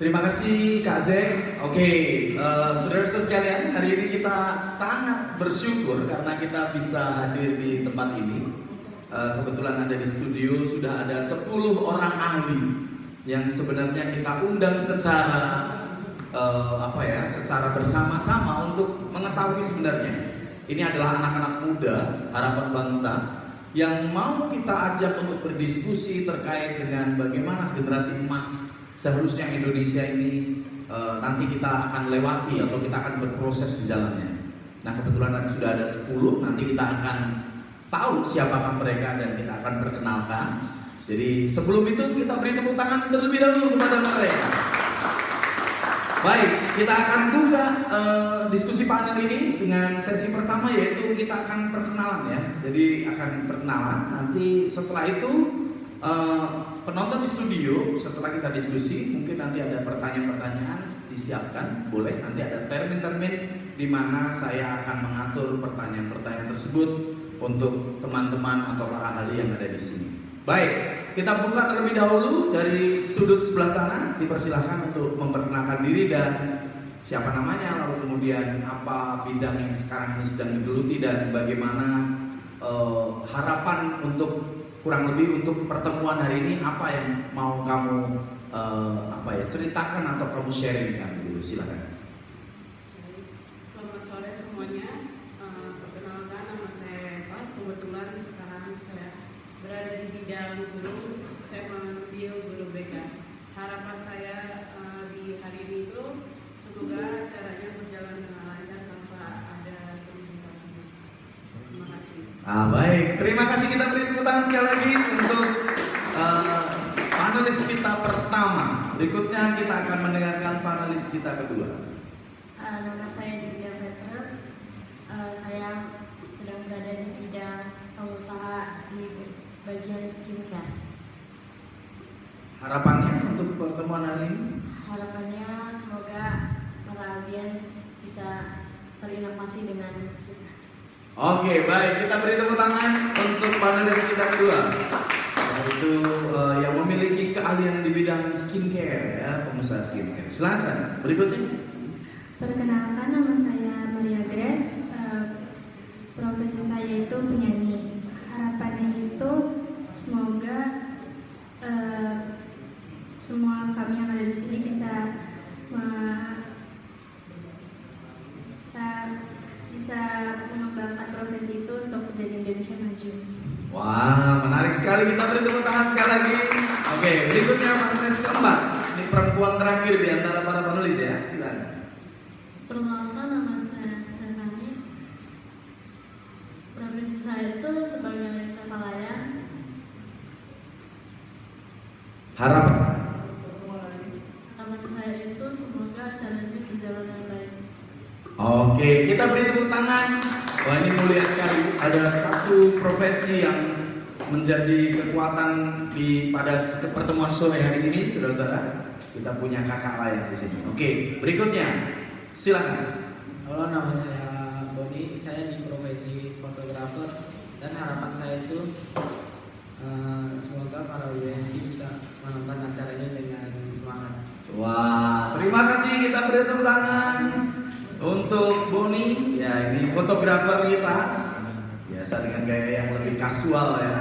Terima kasih Kak Zek. Oke, saudara-saudara sekalian, hari ini kita sangat bersyukur karena kita bisa hadir di tempat ini. Kebetulan ada di studio sudah ada 10 orang ahli yang sebenarnya kita undang secara secara bersama-sama untuk mengetahui sebenarnya ini adalah anak-anak muda harapan bangsa yang mau kita ajak untuk berdiskusi terkait dengan bagaimana generasi emas seharusnya Indonesia ini nanti kita akan lewati atau kita akan berproses di jalannya. Nah, kebetulan sudah ada 10, nanti kita akan tahu siapakah mereka dan kita akan perkenalkan. Jadi sebelum itu kita beri tepuk tangan terlebih dahulu kepada mereka. Baik, kita akan buka diskusi panel ini dengan sesi pertama, yaitu kita akan perkenalan ya. Jadi akan perkenalan, nanti setelah itu penonton di studio setelah kita diskusi mungkin nanti ada pertanyaan-pertanyaan disiapkan, boleh nanti ada termin-termin di mana saya akan mengatur pertanyaan-pertanyaan tersebut untuk teman-teman atau para ahli yang ada di sini. Baik, kita buka terlebih dahulu dari sudut sebelah sana, dipersilahkan untuk memperkenalkan diri dan siapa namanya, lalu kemudian apa bidang yang sekarang ini sedang digeluti dan bagaimana harapan untuk kurang lebih untuk pertemuan hari ini, apa yang mau kamu ceritakan atau kamu sharingkan dulu, silakan. Selamat sore semuanya. Perkenalkan, nama saya Eva. Kebetulan sekarang saya berada di bidang guru. Saya mengambil guru BK. Harapan saya di hari ini itu semoga acaranya berjalan dengan lancar tanpa ada komplikasi. Terima kasih. Baik, terima kasih, kita beri tepuk tangan sekali lagi untuk panelis kita pertama. Berikutnya kita akan mendengarkan panelis kita kedua. Nama saya Dinda Petrus. Saya sedang berada di bidang pengusaha di bagian skincare. Harapannya untuk pertemuan hari ini? Harapannya semoga para audiens bisa terinovasi dengan kita. Oke, baik, kita beri tepuk tangan untuk panelis kita kedua, yaitu yang memiliki keahlian di bidang skincare ya, pengusaha skincare. Silakan, berikutnya. Perkenalkan, nama saya Maria Grace. Profesi saya itu penyanyi. Harapannya itu semoga semua kami yang ada di sini bisa mengembangkan profesi itu untuk menjadi Indonesia maju. Wah, menarik sekali, kita beri tepuk tangan sekali lagi. Oke, berikutnya panelis keempat. Ini perempuan terakhir di antara para panelis ya, silakan. Perkenalkan, nama saya Stefani. Profesi saya itu sebagai kepala layar. Harap. Harapan saya itu semoga acaranya berjalan dengan baik. Oke, kita beri tepuk tangan. Wah, ini mulia sekali. Ada satu profesi yang menjadi kekuatan pada pertemuan sore hari ini, saudara-saudara. Kita punya kakak layar di sini. Oke, berikutnya, silakan. Halo, nama saya Boni. Saya di profesi fotografer dan harapan saya itu semoga para audiens bisa menonton acara ini dengan semangat. Wah, terima kasih, kita beri tepuk tangan untuk Boni. Ya, ini fotografer kita. Biasa dengan gaya yang lebih kasual ya,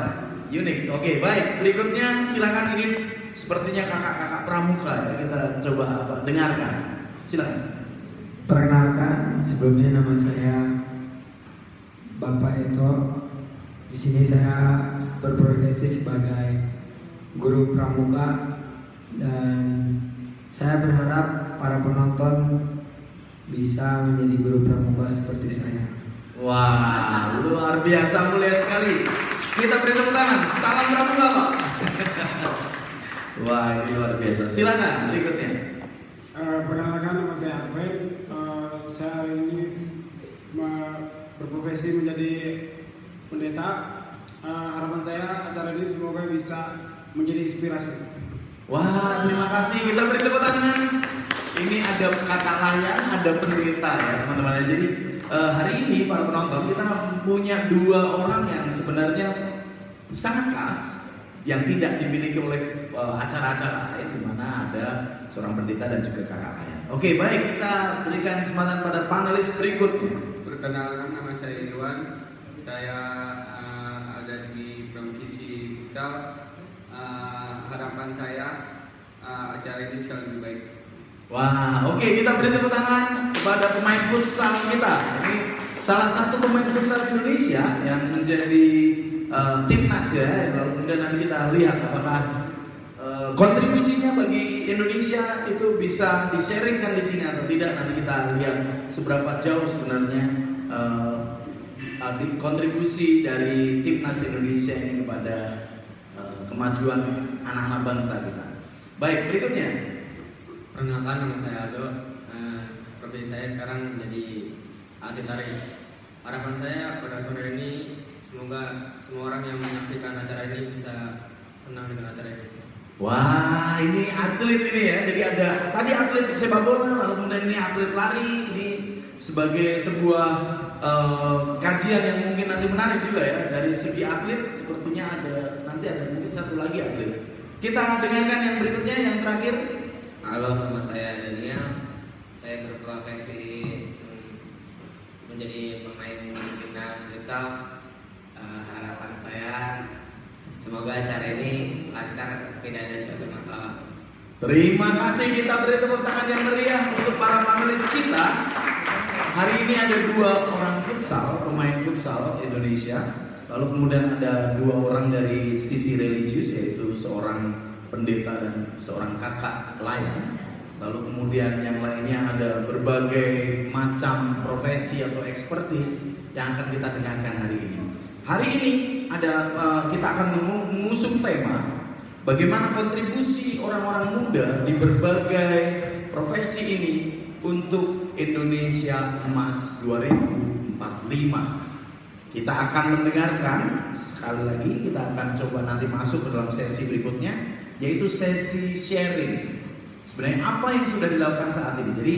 unik. Oke, baik. Berikutnya silakan, ini sepertinya kakak-kakak pramuka ya. Kita coba dengarkan. Silakan. Perkenalkan, sebelumnya nama saya Bapak Eto. Di sini saya berprofesi sebagai guru pramuka dan saya berharap para penonton bisa menjadi guru pramuka seperti saya. Wah, luar biasa, mulia sekali. Kita beri tepuk tangan. Salam pramuka, Pak. Wah, ini luar biasa. Silakan berikutnya. Perkenalkan, nama saya Alfred. Saya hari ini berprofesi menjadi pendeta. Harapan saya acara ini semoga bisa menjadi inspirasi. Wah, terima kasih. Kita beri tepuk tangan. Ini ada kakak layan, ada pendeta ya teman-teman. Jadi hari ini para penonton kita punya dua orang yang sebenarnya sangat khas yang tidak dimiliki oleh acara-acara lain, di mana ada seorang pendeta dan juga kakak layan. Oke, baik, kita berikan kesempatan pada panelis berikutnya. Perkenalkan, nama saya Irwan. Saya ada di Pramuka Futsal. Harapan saya acara ini bisa lebih baik. Wah, oke, kita beri tepuk tangan kepada pemain futsal kita. Ini salah satu pemain futsal Indonesia yang menjadi timnas ya. Lalu kemudian nanti kita lihat apakah kontribusinya bagi Indonesia itu bisa di-sharingkan di sini atau tidak. Nanti kita lihat seberapa jauh sebenarnya kontribusi dari timnas Indonesia ini kepada kemajuan anak-anak bangsa kita. Baik, berikutnya. Perkenalkan, nama saya Aldo. Profesi saya sekarang menjadi atlet lari. Harapan saya pada sore ini semoga semua orang yang menyaksikan acara ini bisa senang dengan acara ini. Wah, ini atlet ini ya. Jadi ada tadi atlet sepak bola, lalu kemudian ini atlet lari. Ini sebagai sebuah kajian yang mungkin nanti menarik juga ya. Dari segi atlet sepertinya nanti ada mungkin satu lagi atlet. Kita dengarkan yang berikutnya, yang terakhir. Halo, nama saya Daniel. Saya berprofesi menjadi pemain timnas futsal. Harapan saya semoga acara ini lancar, tidak ada suatu masalah. Terima kasih, kita beri tepuk tangan yang meriah untuk para panelis kita. Hari ini ada dua orang futsal, pemain futsal Indonesia. Lalu kemudian ada dua orang dari sisi religius, yaitu seorang pendeta dan seorang kakak layan. Lalu kemudian yang lainnya ada berbagai macam profesi atau expertise yang akan kita dengarkan hari ini. Hari ini kita akan mengusung tema bagaimana kontribusi orang-orang muda di berbagai profesi ini untuk Indonesia Emas 2045. Kita akan mendengarkan sekali lagi, kita akan coba nanti masuk ke dalam sesi berikutnya, yaitu sesi sharing. Sebenarnya apa yang sudah dilakukan saat ini. Jadi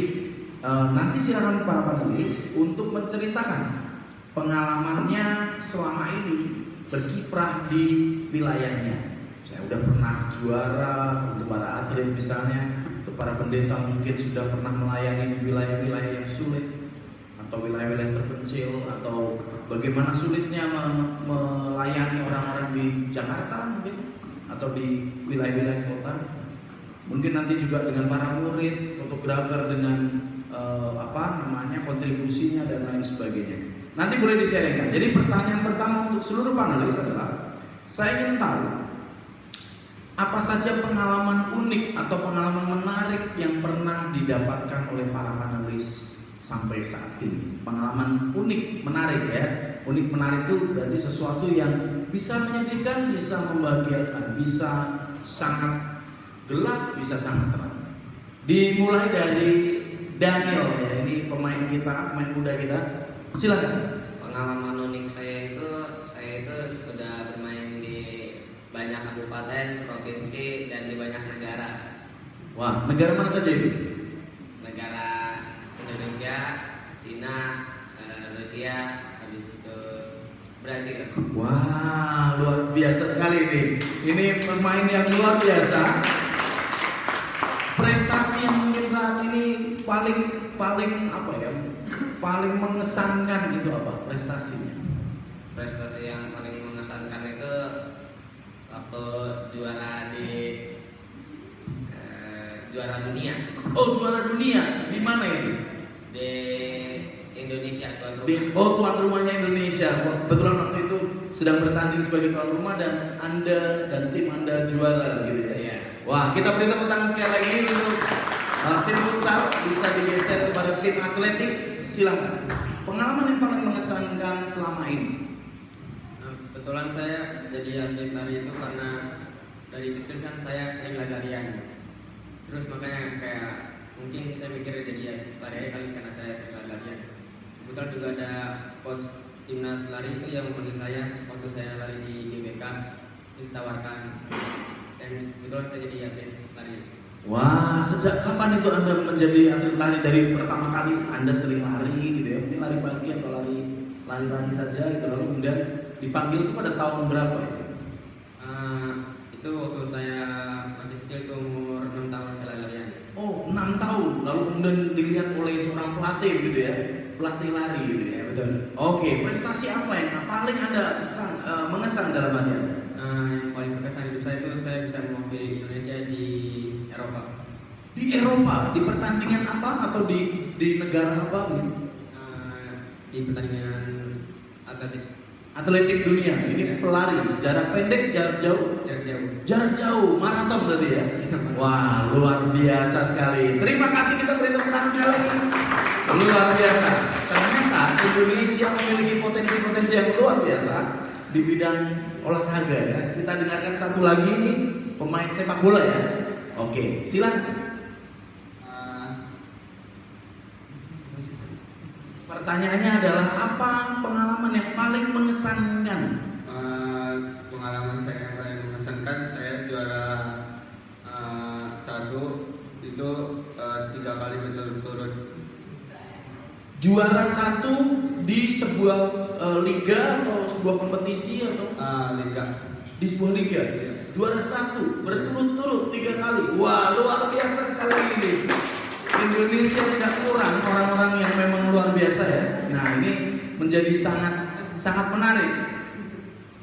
nanti silakan para panelis untuk menceritakan pengalamannya selama ini berkiprah di wilayahnya. Saya udah pernah juara untuk para atlet misalnya, untuk para pendeta mungkin sudah pernah melayani di wilayah-wilayah yang sulit atau wilayah-wilayah terpencil, atau bagaimana sulitnya melayani orang-orang di Jakarta mungkin atau di wilayah-wilayah kota. Mungkin nanti juga dengan para murid, fotografer dengan kontribusinya dan lain sebagainya. Nanti boleh di-sharingkan. Jadi pertanyaan pertama untuk seluruh panelis adalah, saya ingin tahu apa saja pengalaman unik atau pengalaman menarik yang pernah didapatkan oleh para panelis sampai saat ini. Pengalaman unik, menarik ya. Unik, menarik itu berarti sesuatu yang bisa menyedihkan, bisa membahagiakan, bisa sangat gelap, bisa sangat terang. Dimulai dari Daniel ya, ini pemain kita, pemain muda kita. Silakan. Pengalaman unik saya itu sudah bermain di banyak kabupaten, provinsi, dan di banyak negara. Wah, negara mana saja itu? Negara Indonesia, Cina, Rusia, habis itu Brasil. Wah, luar biasa sekali ini. Ini pemain yang luar biasa. Prestasi yang mungkin saat ini paling mengesankan gitu apa prestasinya? Prestasi yang paling mengesankan itu waktu juara di juara dunia. Oh, juara dunia. Di mana itu? Di Indonesia, tuan rumah. Tuan rumahnya Indonesia. Kebetulan waktu itu sedang bertanding sebagai tuan rumah dan Anda dan tim Anda juara gitu ya. Iya. Wah, kita beri tepuk tangan sekali lagi untuk tim futsal. Bisa digeser kepada tim atletik. Silakan. pengalaman yang paling mengesankan selama ini? Nah, kebetulan saya jadi atlet lari itu karena dari kecil kan saya sering lari-larian. Terus makanya kayak mungkin saya mikir jadi lari aja kali karena saya sering lari-larian. Kebetulan juga ada coach timnas lari itu yang memanggil saya waktu saya lari di GBK, terus tawarkan, dan kebetulan saya jadi atlet lari. Wah, sejak kapan itu Anda menjadi atlet lari? Dari pertama kali Anda sering lari gitu ya, mungkin lari pagi atau lari saja gitu, lalu kemudian dipanggil itu pada tahun berapa ya? Itu waktu saya masih kecil itu umur 6 tahun saya lari-larian. Oh, 6 tahun, lalu kemudian dilihat oleh seorang pelatih gitu ya, pelatih lari gitu ya. Betul. Oke, prestasi apa yang paling Anda mengesan dalam hati Anda? Yang paling berkesan hidup saya itu saya bisa mewakili Indonesia di Eropa. Di Eropa, di pertandingan apa atau di negara apa gitu? Di pertandingan Atletik dunia. Ini pelari jarak pendek, jarak jauh. Jarak jauh, maraton berarti ya. Wah, luar biasa sekali. Terima kasih, kita beri tepuk tangan sekali lagi. Luar biasa. Ternyata Indonesia memiliki potensi-potensi yang luar biasa di bidang olahraga ya. Kita dengarkan satu lagi nih, pemain sepak bola ya. Oke, silakan. Pertanyaannya adalah apa pengalaman yang paling mengesankan? Pengalaman saya yang paling mengesankan, saya juara 1 itu 3 kali berturut-turut. Juara 1 di sebuah liga atau sebuah kompetisi atau liga? Di sebuah liga. Juara 1 berturut-turut 3 kali. Wah, luar biasa sekali ini. Indonesia tidak kurang orang-orang yang memang luar biasa ya. Nah, ini menjadi sangat menarik.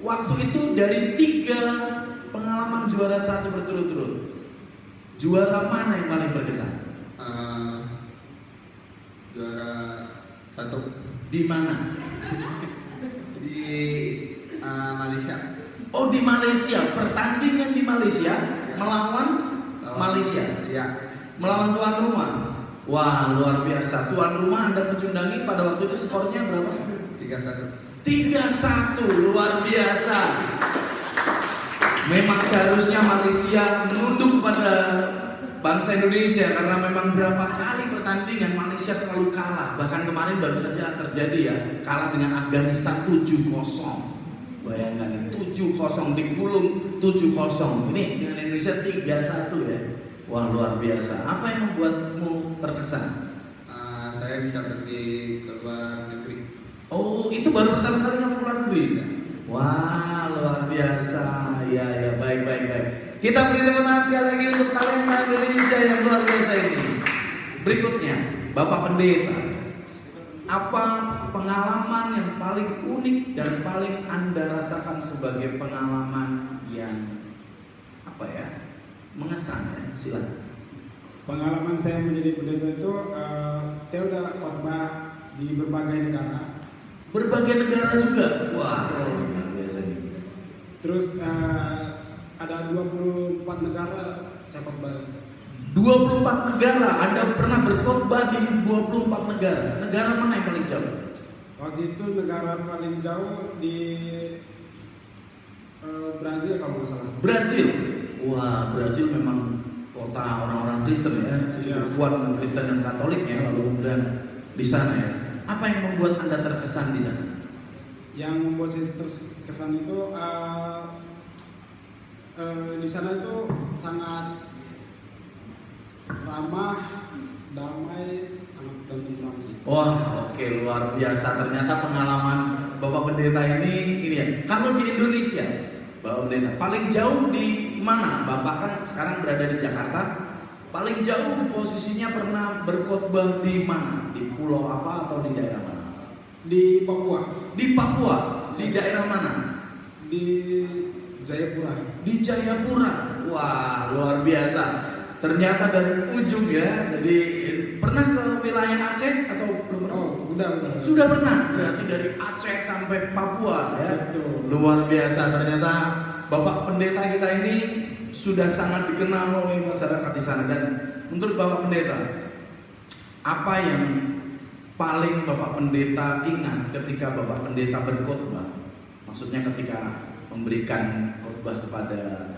Waktu itu dari 3 pengalaman juara 1 berturut-turut, juara mana yang paling berkesan? Juara 1. Di mana? Di Malaysia. Oh, di Malaysia. Pertandingan di Malaysia melawan Malaysia. Iya. Melawan tuan rumah. Wah, luar biasa. Tuan rumah Anda mencundangi pada waktu itu skornya berapa? 3-1. 3-1, luar biasa. Memang seharusnya Malaysia menunduk pada bangsa Indonesia karena memang berapa kali pertandingan Malaysia selalu kalah. Bahkan kemarin baru saja terjadi ya, kalah dengan Afghanistan 7-0. Bayangkan ya, 7-0 digulung 7-0. Ini dengan Indonesia 3-1 ya. Wah, luar biasa. Apa yang membuatmu terkesan? Saya bisa pergi ke luar negeri. Oh, itu baru pertama kali kamu keluar negeri? Wah, luar biasa. Ya, baik. Kita beri tepuk tangan sekali lagi untuk talenta Indonesia yang luar biasa ini. Berikutnya, Bapak Pendeta. Apa pengalaman yang paling unik dan paling Anda rasakan sebagai pengalaman yang mengesan ya? Silakan. Pengalaman saya menjadi pendeta itu, saya udah khotbah di berbagai negara. Berbagai negara juga? Wah, luar biasa ini. Terus ada 24 negara saya khotbah. 24 negara, Anda pernah berkhotbah di 24 negara. Negara mana yang paling jauh? Waktu itu negara paling jauh di Brazil kalau nggak salah. Brazil. Wah, Brazil memang kota orang-orang Kristen ya, cukup kuat dengan Kristen dan Katolik ya. Lalu kemudian di sana ya, apa yang membuat Anda terkesan di sana? Yang membuat saya terkesan itu di sana itu sangat ramah, damai, sangat dan tentram sih. Wah, oke, luar biasa. Ternyata pengalaman Bapak Pendeta ini ya. Kalau di Indonesia, Bapak Pendeta paling jauh di mana? Bapak kan sekarang berada di Jakarta. Paling jauh posisinya pernah berkhotbah di mana? Di pulau apa atau di daerah mana? Di Papua. Di Papua. Di daerah mana? Di Jayapura. Di Jayapura. Wah, luar biasa. Ternyata dari ujung ya. Jadi pernah ke wilayah Aceh atau belum pernah? Oh, udah. Sudah pernah. Berarti dari Aceh sampai Papua ya. Betul. Luar biasa. Ternyata Bapak Pendeta kita ini sudah sangat dikenal oleh masyarakat di sana. Dan menurut Bapak Pendeta, apa yang paling Bapak Pendeta ingat ketika Bapak Pendeta berkhotbah? Maksudnya ketika memberikan khotbah kepada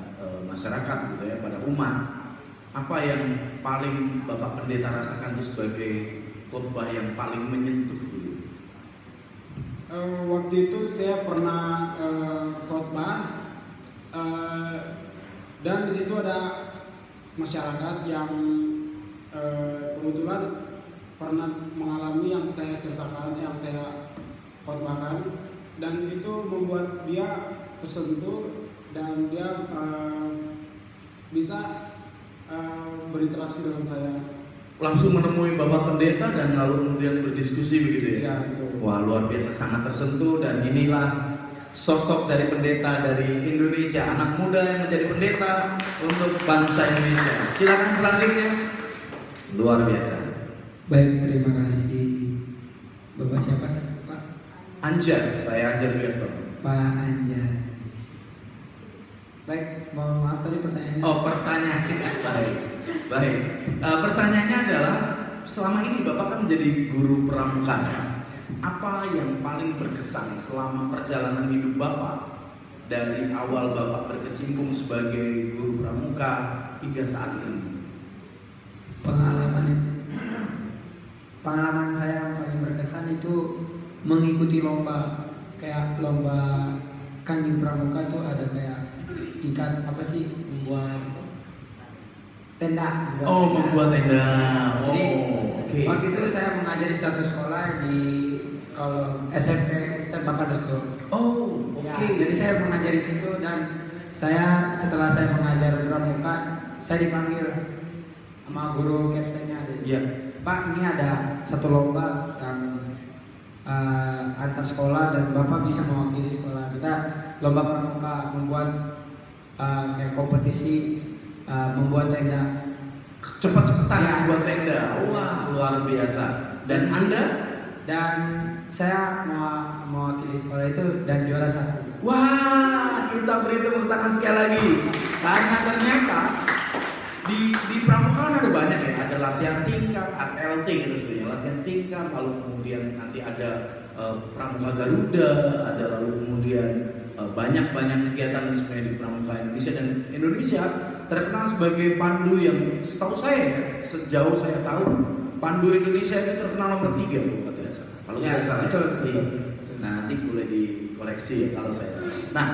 masyarakat gitu ya, pada umat. Apa yang paling Bapak Pendeta rasakan itu sebagai khotbah yang paling menyentuh gitu? Waktu itu saya pernah khotbah dan di situ ada masyarakat yang kebetulan pernah mengalami yang saya ceritakan, yang saya khotbahkan, dan itu membuat dia tersentuh dan dia bisa berinteraksi dengan saya. Langsung menemui Bapak Pendeta dan lalu kemudian berdiskusi begitu ya? Ya, betul. Wah, luar biasa, sangat tersentuh. Dan inilah sosok dari pendeta dari Indonesia, anak muda yang menjadi pendeta untuk bangsa Indonesia. Silakan selanjutnya. Luar biasa. Baik, terima kasih. Bapak siapa sih, Pak? Anjar, saya Anjar Wiasto. Pak Anjar. Baik, mohon maaf tadi pertanyaannya. Oh, pertanyaannya baik. Pertanyaannya adalah, selama ini Bapak kan menjadi guru pramuka. Apa yang paling berkesan selama perjalanan hidup Bapak dari awal Bapak berkecimpung sebagai guru pramuka hingga saat ini? Pengalaman saya yang paling berkesan itu mengikuti lomba, kayak lomba kan di pramuka tuh ada kayak ikat apa sih, membuat tenda. Membuat tenda. Jadi, Oke. waktu itu saya mengajar di satu sekolah di kalau SMP Kristen Bakaresto. Oke. Ya, jadi saya mengajar di situ dan setelah saya mengajar pramuka, saya dipanggil sama guru capsnya. Iya. Pak, ini ada satu lomba yang antar sekolah dan Bapak bisa mewakili sekolah kita. Lomba pramuka membuat kayak kompetisi membuat tenda. Cepat-cepatan Ya, membuat tenda. Wah, luar biasa. Dan Anda? Dan saya mewakili sekolah itu dan juara 1. Wah, kita beri tepuk tangan sekali lagi. Karena ternyata di pramuka kan ada banyak ya, ada latihan tingkat, ATLT gitu sebenarnya, latihan tingkat, lalu kemudian nanti ada pramuka Garuda, ada lalu kemudian banyak kegiatan sebenarnya di pramuka Indonesia. Dan Indonesia terkenal sebagai pandu yang setahu saya ya, sejauh saya tahu, pandu Indonesia itu terkenal nomor 3 kalau tidak salah. Kalau tidak salah, betul. Nah, nanti boleh dikoreksi ya kalau saya salah. Nah,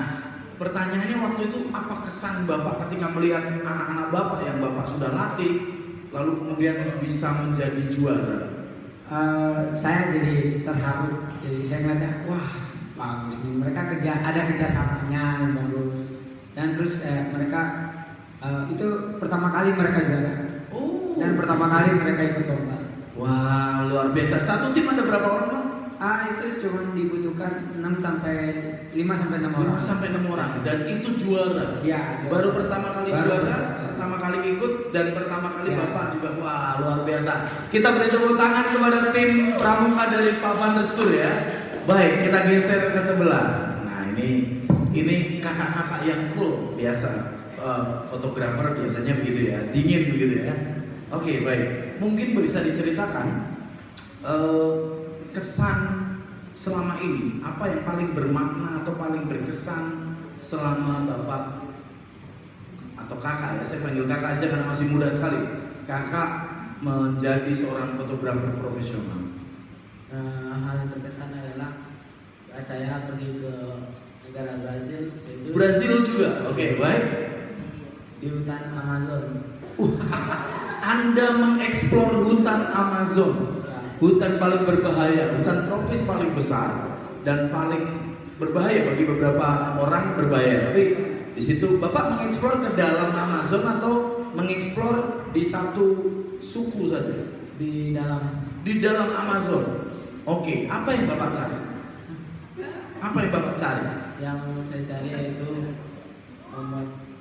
pertanyaannya waktu itu apa kesan Bapak ketika melihat anak-anak Bapak yang Bapak sudah latih lalu kemudian bisa menjadi juara? Saya jadi terharu. Jadi saya ngeliatnya, wah bagus nih, mereka ada kerjasamanya yang bagus. Dan terus mereka itu pertama kali mereka juara. Dan pertama kali mereka ikut lomba. Wah, luar biasa. Satu tim ada berapa orang, Bang? Itu cuma dibutuhkan 5 sampai 6 orang. 5 sampai 6 orang dan itu juara. Ya, baru pertama kali juara, pertama kali ikut dan pertama kali Bapak juga. Wah, luar biasa. Kita beri tepuk tangan kepada tim pramuka dari Pak Van Restur ya. Baik, kita geser ke sebelah. Nah, ini kakak-kakak yang cool biasa. Fotografer biasanya begitu ya, dingin begitu ya. Oke, baik. Mungkin bisa diceritakan kesan selama ini, apa yang paling bermakna atau paling berkesan selama Bapak atau kakak ya, saya panggil kakak aja karena masih muda sekali, kakak menjadi seorang fotografer profesional. Hal yang terkesan adalah saat saya pergi ke negara Brazil, yaitu Brazil juga, oke, baik. Di hutan Amazon. Anda mengeksplor hutan Amazon, hutan paling berbahaya, hutan tropis paling besar dan paling berbahaya bagi beberapa orang berbahaya. Tapi di situ Bapak mengeksplor ke dalam Amazon atau mengeksplor di satu suku saja? Di dalam Amazon. Oke, apa yang Bapak cari? Apa yang Bapak cari? Yang saya cari yaitu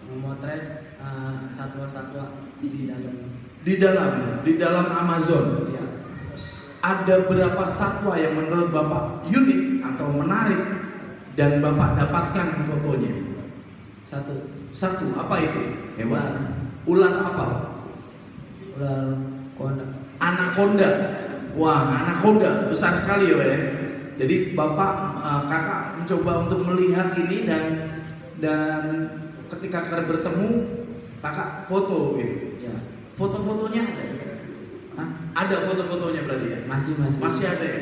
memotret satwa-satwa di dalam Amazon. Ya. Ada berapa satwa yang menurut Bapak unik atau menarik dan Bapak dapatkan fotonya? Satu. Apa itu? Hewan. Ular apa? Ular konda. Anaconda. Wah, anaconda besar sekali ya, Pak ya. Jadi bapak kakak mencoba untuk melihat ini dan ketika bertemu kakak foto gitu. Ya. Foto-fotonya ada? Hah? Ada foto-fotonya berarti ya? Masih ada ya?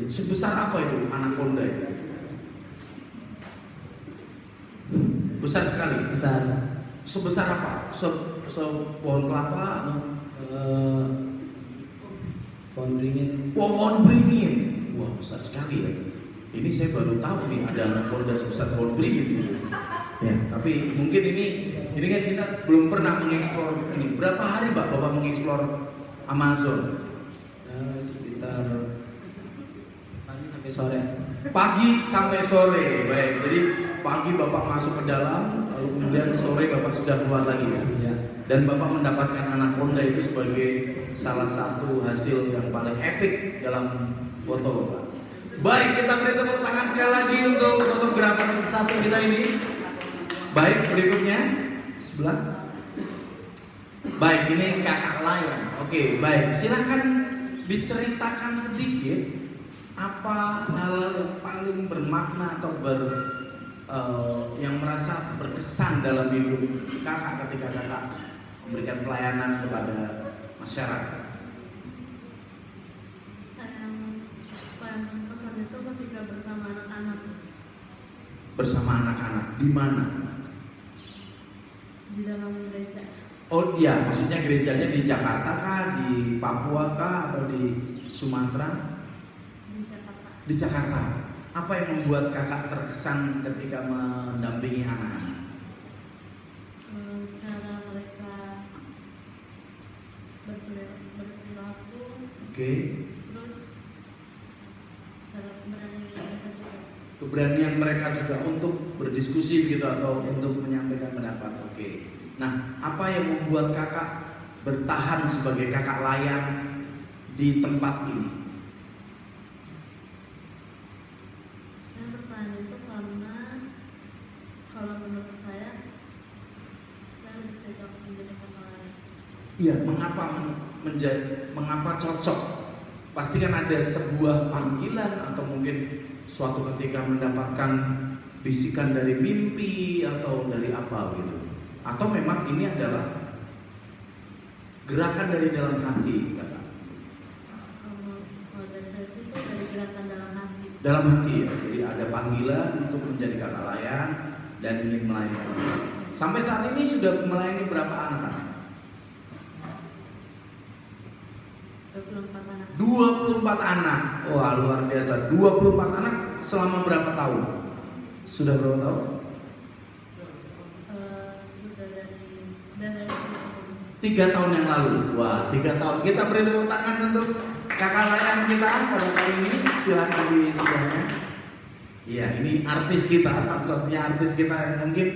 Sebesar apa itu anaconda itu? Besar sekali. Besar. Sebesar apa? Pohon kelapa atau Pohon beringin. pohon beringin? Wah, besar sekali ya. Ini saya baru tahu nih ada anaconda sebesar pohon beringin. Ya, tapi mungkin ini kan kita belum pernah mengeksplor ini. Berapa hari Pak Bapak mengeksplor Amazon? Sekitar pagi sampai sore. Pagi sampai sore. Baik, jadi pagi Bapak masuk ke dalam, lalu kemudian sore Bapak sudah keluar lagi ya. Ya. Dan Bapak mendapatkan anaconda itu sebagai salah satu hasil yang paling epic dalam foto Bapak. Baik, kita beri tepuk tangan sekali lagi untuk fotografer satu kita ini. Baik, berikutnya sebelah. Baik, ini kakak layan. Oke, baik. Silahkan diceritakan sedikit apa hal yang paling bermakna atau yang merasa berkesan dalam hidup kakak ketika kakak memberikan pelayanan kepada masyarakat. Paling berkesan itu ketika bersama anak-anak Bersama anak-anak di mana? di dalam gereja. Oh iya, maksudnya gerejanya di Jakarta kah, di Papua kah, atau di Sumatera? Di Jakarta. Di Jakarta. Apa yang membuat kakak terkesan ketika mendampingi anak-anak? Cara mereka berperilaku, Oke. terus cara berani mereka juga. Keberanian mereka juga untuk berdiskusi begitu atau untuk menyampaikan pendapat. Oke. Nah, apa yang membuat kakak bertahan sebagai kakak layan di tempat ini? Saya berperan itu karena kalau menurut saya lebih cocok menjadi kakak layan. Iya, mengapa cocok? Pasti kan ada sebuah panggilan atau mungkin suatu ketika mendapatkan bisikan dari mimpi atau dari apa gitu. Atau memang ini adalah gerakan dari dalam hati, kakak. Kalau dari saya sih itu dari gerakan dalam hati. Dalam hati ya. Jadi ada panggilan untuk menjadi kakak layan dan ingin melayani. Sampai saat ini sudah melayani berapa anak-anak? 24 anak. 24 anak. Wah, luar biasa. 24 anak selama berapa tahun? Sudah berapa tahun? Sudah dari 3 tahun yang lalu. Wah, 3 tahun. Kita beri tepuk tangan untuk kakak layan kita pada kali ini. Silakan di sebelahnya. Iya, ini artis kita, satu-satunya artis kita yang mungkin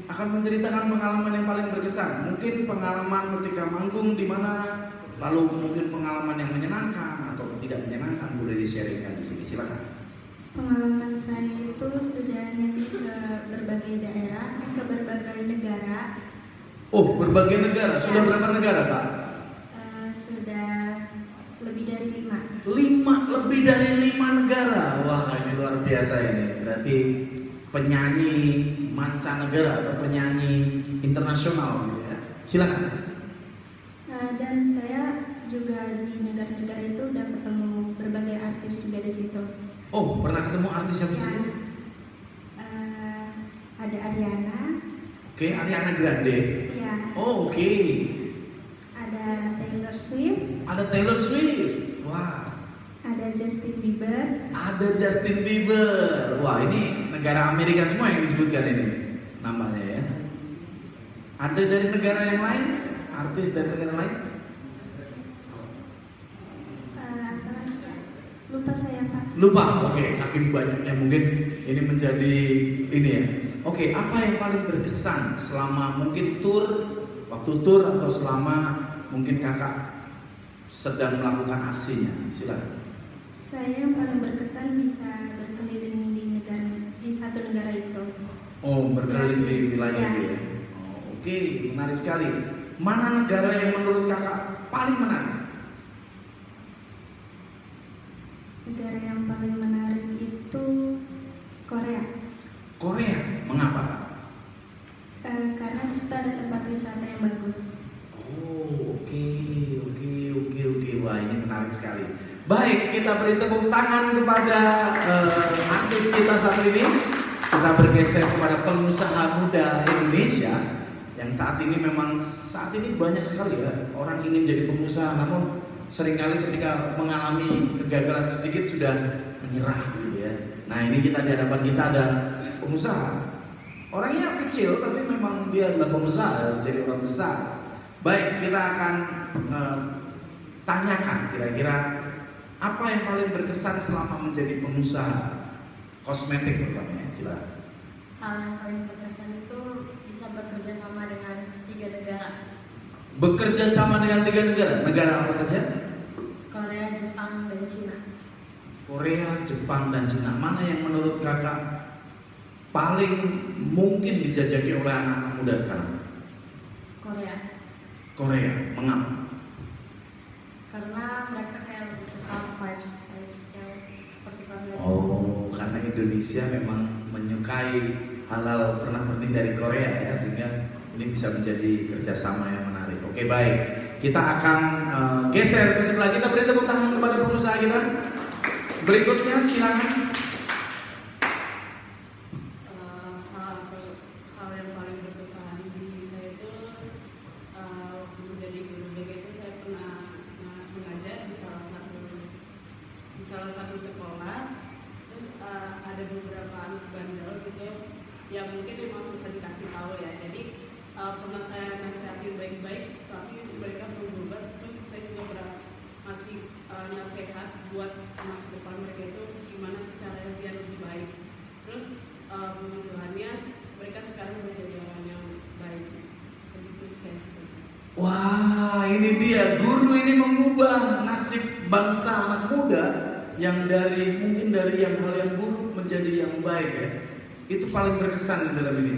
akan menceritakan pengalaman yang paling berkesan. Mungkin pengalaman ketika manggung di mana, lalu mungkin pengalaman yang menyenangkan atau tidak menyenangkan, boleh di-sharingkan di sini. Silakan. Pengalaman saya itu sudah nyanyi ke berbagai daerah, ke berbagai negara. Oh, berbagai negara. Sudah berapa negara, Pak? Sudah lebih dari 5. 5, lebih dari 5 negara. Wah, ini luar biasa ini. Berarti penyanyi mancanegara atau penyanyi internasional gitu ya. Silakan. Dan saya juga di negara-negara itu udah ketemu berbagai artis juga di situ. Oh, pernah ketemu artis siapa sih? Ada Ariana. Oke, Ariana Grande. Ya. Oh, oke. Ada Taylor Swift. Ada Taylor Swift. Wah. Ada Justin Bieber. Ada Justin Bieber. Wah, ini negara Amerika semua yang disebutkan ini namanya ya. Ada dari negara yang lain? Artis dari negara lain? Lupa saya, Pak. Lupa. Oke, saking banyaknya mungkin ini menjadi ini ya. Oke, apa yang paling berkesan selama mungkin waktu tur atau selama mungkin kakak sedang melakukan aksinya? Silakan. Saya yang paling berkesan bisa berkeliling di satu negara itu. Oh, berkeliling di wilayah Ya. itu ya. Oh, oke, menarik sekali. Mana negara yang menurut kakak paling menarik? Korea. Korea, mengapa? Karena di situ ada tempat wisata yang bagus. Oh, oke. Wah, ini menarik sekali. Baik, kita beri tepuk tangan kepada artis kita satu ini. Kita bergeser kepada pengusaha muda Indonesia yang saat ini banyak sekali ya orang ingin jadi pengusaha, namun seringkali ketika mengalami kegagalan sedikit sudah menyerah gitu ya. Nah, ini kita di hadapan kita ada pengusaha. Orangnya kecil tapi memang dia adalah pengusaha, jadi orang besar. Baik, kita akan tanyakan kira-kira apa yang paling berkesan selama menjadi pengusaha kosmetik pertamanya. Silakan. Hal yang paling berkesan itu bisa bekerja sama dengan 3 negara. Bekerja sama dengan 3 negara. Negara apa saja? Korea, Jepang, dan Cina. Korea, Jepang, dan Cina. Mana yang menurut kakak paling mungkin dijajaki oleh anak-anak muda sekarang? Korea. Mengapa? Karena mereka kayak lebih suka vibes yang seperti Korea. Oh, karena Indonesia memang menyukai halal pernak-pernik dari Korea ya, sehingga ini bisa menjadi kerjasama yang menarik. Oke, baik. Kita akan geser ke sebelah. Kita beri tepuk tangan kepada pengusaha kita. Berikutnya silakan. Hal yang paling berkesan di saya itu waktu menjadi guru BK itu saya pernah mengajar di salah satu sekolah. Terus ada beberapa anak bandel gitu yang mungkin memang susah dikasih tahu ya. Jadi pernah saya nasihatin baik-baik, tapi mereka belum berubah. Terus saya juga masih nasihat buat masa depan mereka itu gimana secara biar lebih baik. Terus puji Tuhannya mereka sekarang menjadi orang yang baik, lebih sukses. Wah, ini dia, guru ini mengubah nasib bangsa anak muda yang mungkin dari hal yang buruk menjadi yang baik ya. Itu paling berkesan di dalam ini.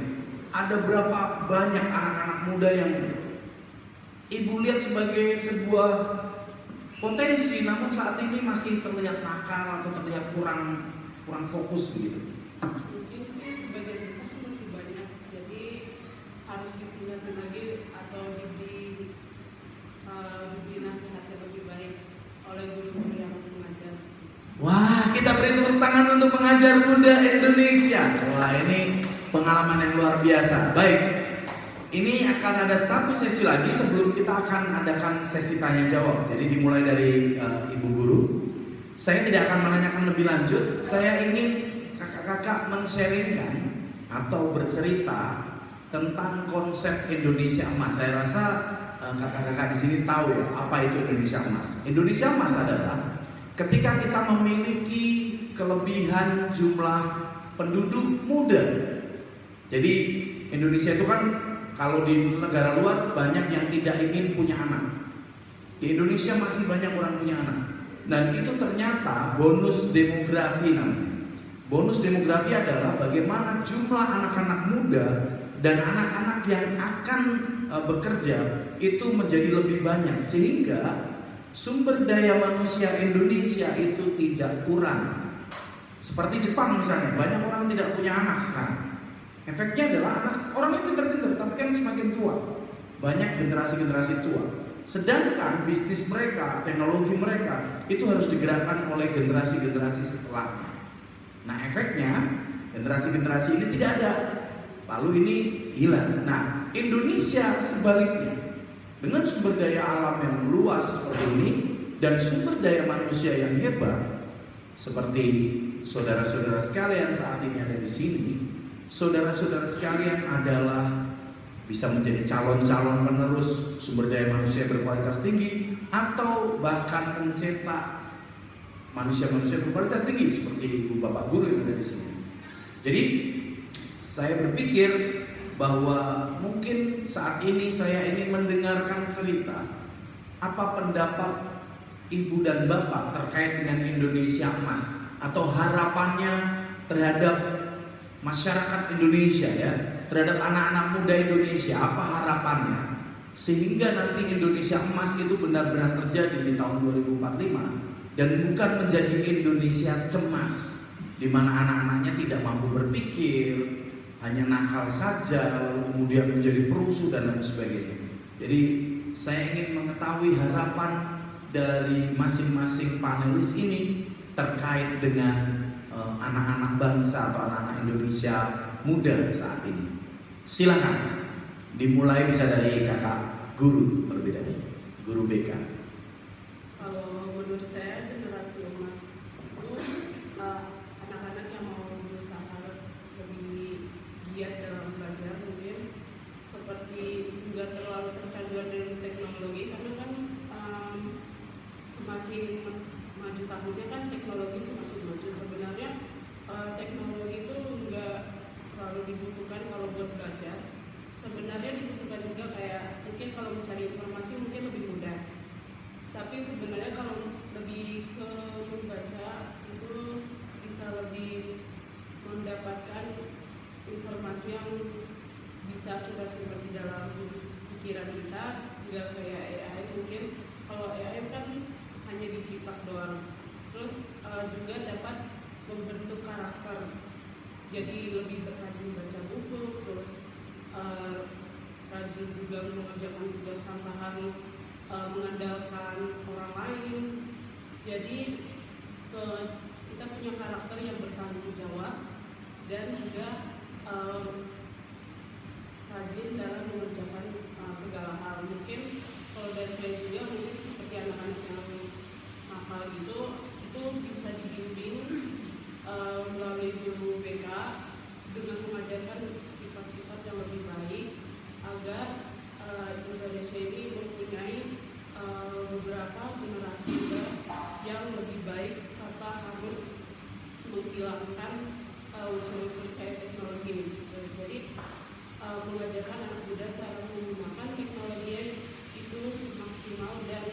Ada berapa banyak anak-anak muda yang ibu lihat sebagai sebuah potensi, namun saat ini masih terlihat nakal atau terlihat kurang fokus begitu. Mungkin sih sebagian besar sih masih banyak, jadi harus ditingkatkan lagi atau diberi nasihat yang lebih baik oleh guru-guru yang mengajar. Wah, kita beri tepuk tangan untuk pengajar muda Indonesia. Wah, ini pengalaman yang luar biasa. Baik, ini akan ada satu sesi lagi sebelum kita akan adakan sesi tanya jawab. Jadi dimulai dari ibu guru. Saya tidak akan menanyakan lebih lanjut. Saya ingin kakak-kakak men-sharingkan atau bercerita tentang konsep Indonesia Emas. Saya rasa kakak-kakak di sini tahu ya apa itu Indonesia Emas. Indonesia Emas adalah ketika kita memiliki kelebihan jumlah penduduk muda. Jadi Indonesia itu kan kalau di negara luar banyak yang tidak ingin punya anak. Di Indonesia masih banyak orang punya anak. Dan itu ternyata bonus demografi namanya. Bonus demografi adalah bagaimana jumlah anak-anak muda dan anak-anak yang akan bekerja itu menjadi lebih banyak, sehingga sumber daya manusia Indonesia itu tidak kurang. Seperti Jepang misalnya, banyak orang tidak punya anak sekarang. Efeknya adalah anak orangnya pintar-pintar, tapi kan semakin tua, banyak generasi-generasi tua. Sedangkan bisnis mereka, teknologi mereka itu harus digerakkan oleh generasi-generasi setelahnya. Nah, efeknya generasi-generasi ini tidak ada, lalu ini hilang. Nah, Indonesia sebaliknya, dengan sumber daya alam yang luas seperti ini dan sumber daya manusia yang hebat, seperti saudara-saudara sekalian saat ini ada di sini. Saudara-saudara sekalian adalah bisa menjadi calon-calon penerus sumber daya manusia berkualitas tinggi atau bahkan mencetak manusia-manusia berkualitas tinggi seperti ibu bapak guru yang ada di sini. Jadi saya berpikir bahwa mungkin saat ini saya ingin mendengarkan cerita apa pendapat ibu dan bapak terkait dengan Indonesia Emas atau harapannya terhadap masyarakat Indonesia ya, terhadap anak-anak muda Indonesia, apa harapannya sehingga nanti Indonesia Emas itu benar-benar terjadi di tahun 2045 dan bukan menjadi Indonesia cemas. di mana anak-anaknya tidak mampu berpikir, hanya nakal saja, lalu kemudian menjadi perusuh dan lain sebagainya. Jadi saya ingin mengetahui harapan dari masing-masing panelis ini terkait dengan anak-anak bangsa atau anak-anak Indonesia muda saat ini. Silakan dimulai, bisa dari kakak guru terlebih dahulu, guru BK. Kalau menurut saya generasi emas itu anak-anak yang mau berusaha lebih giat dalam belajar, mungkin seperti nggak terlalu tercandu dengan teknologi, karena kan semakin maju tahunnya kan teknologi semakin maju. Sebenarnya teknologi itu nggak terlalu dibutuhkan kalau buat belajar. Sebenarnya dibutuhkan juga, kayak mungkin kalau mencari informasi mungkin lebih mudah. Tapi sebenarnya kalau lebih ke membaca itu bisa lebih mendapatkan informasi yang bisa kita simpan di dalam pikiran kita, nggak kayak AI. Mungkin kalau AI kan hanya dicetak doang. Terus juga dapat membentuk karakter, jadi lebih rajin baca buku, terus rajin juga mengerjakan tugas tanpa harus mengandalkan orang lain. Jadi kita punya karakter yang bertanggung jawab dan juga rajin dalam mengerjakan segala hal. Mungkin kalau dari saya juga mungkin seperti anak-anak yang nakal gitu, itu bisa dibimbing melalui guru BK dengan mengajarkan sifat-sifat yang lebih baik agar Indonesia ini mempunyai beberapa generasi muda yang lebih baik tanpa harus menghilangkan unsur-unsur kayak teknologi. Jadi mengajarkan anak muda cara menggunakan teknologi itu semaksimal dan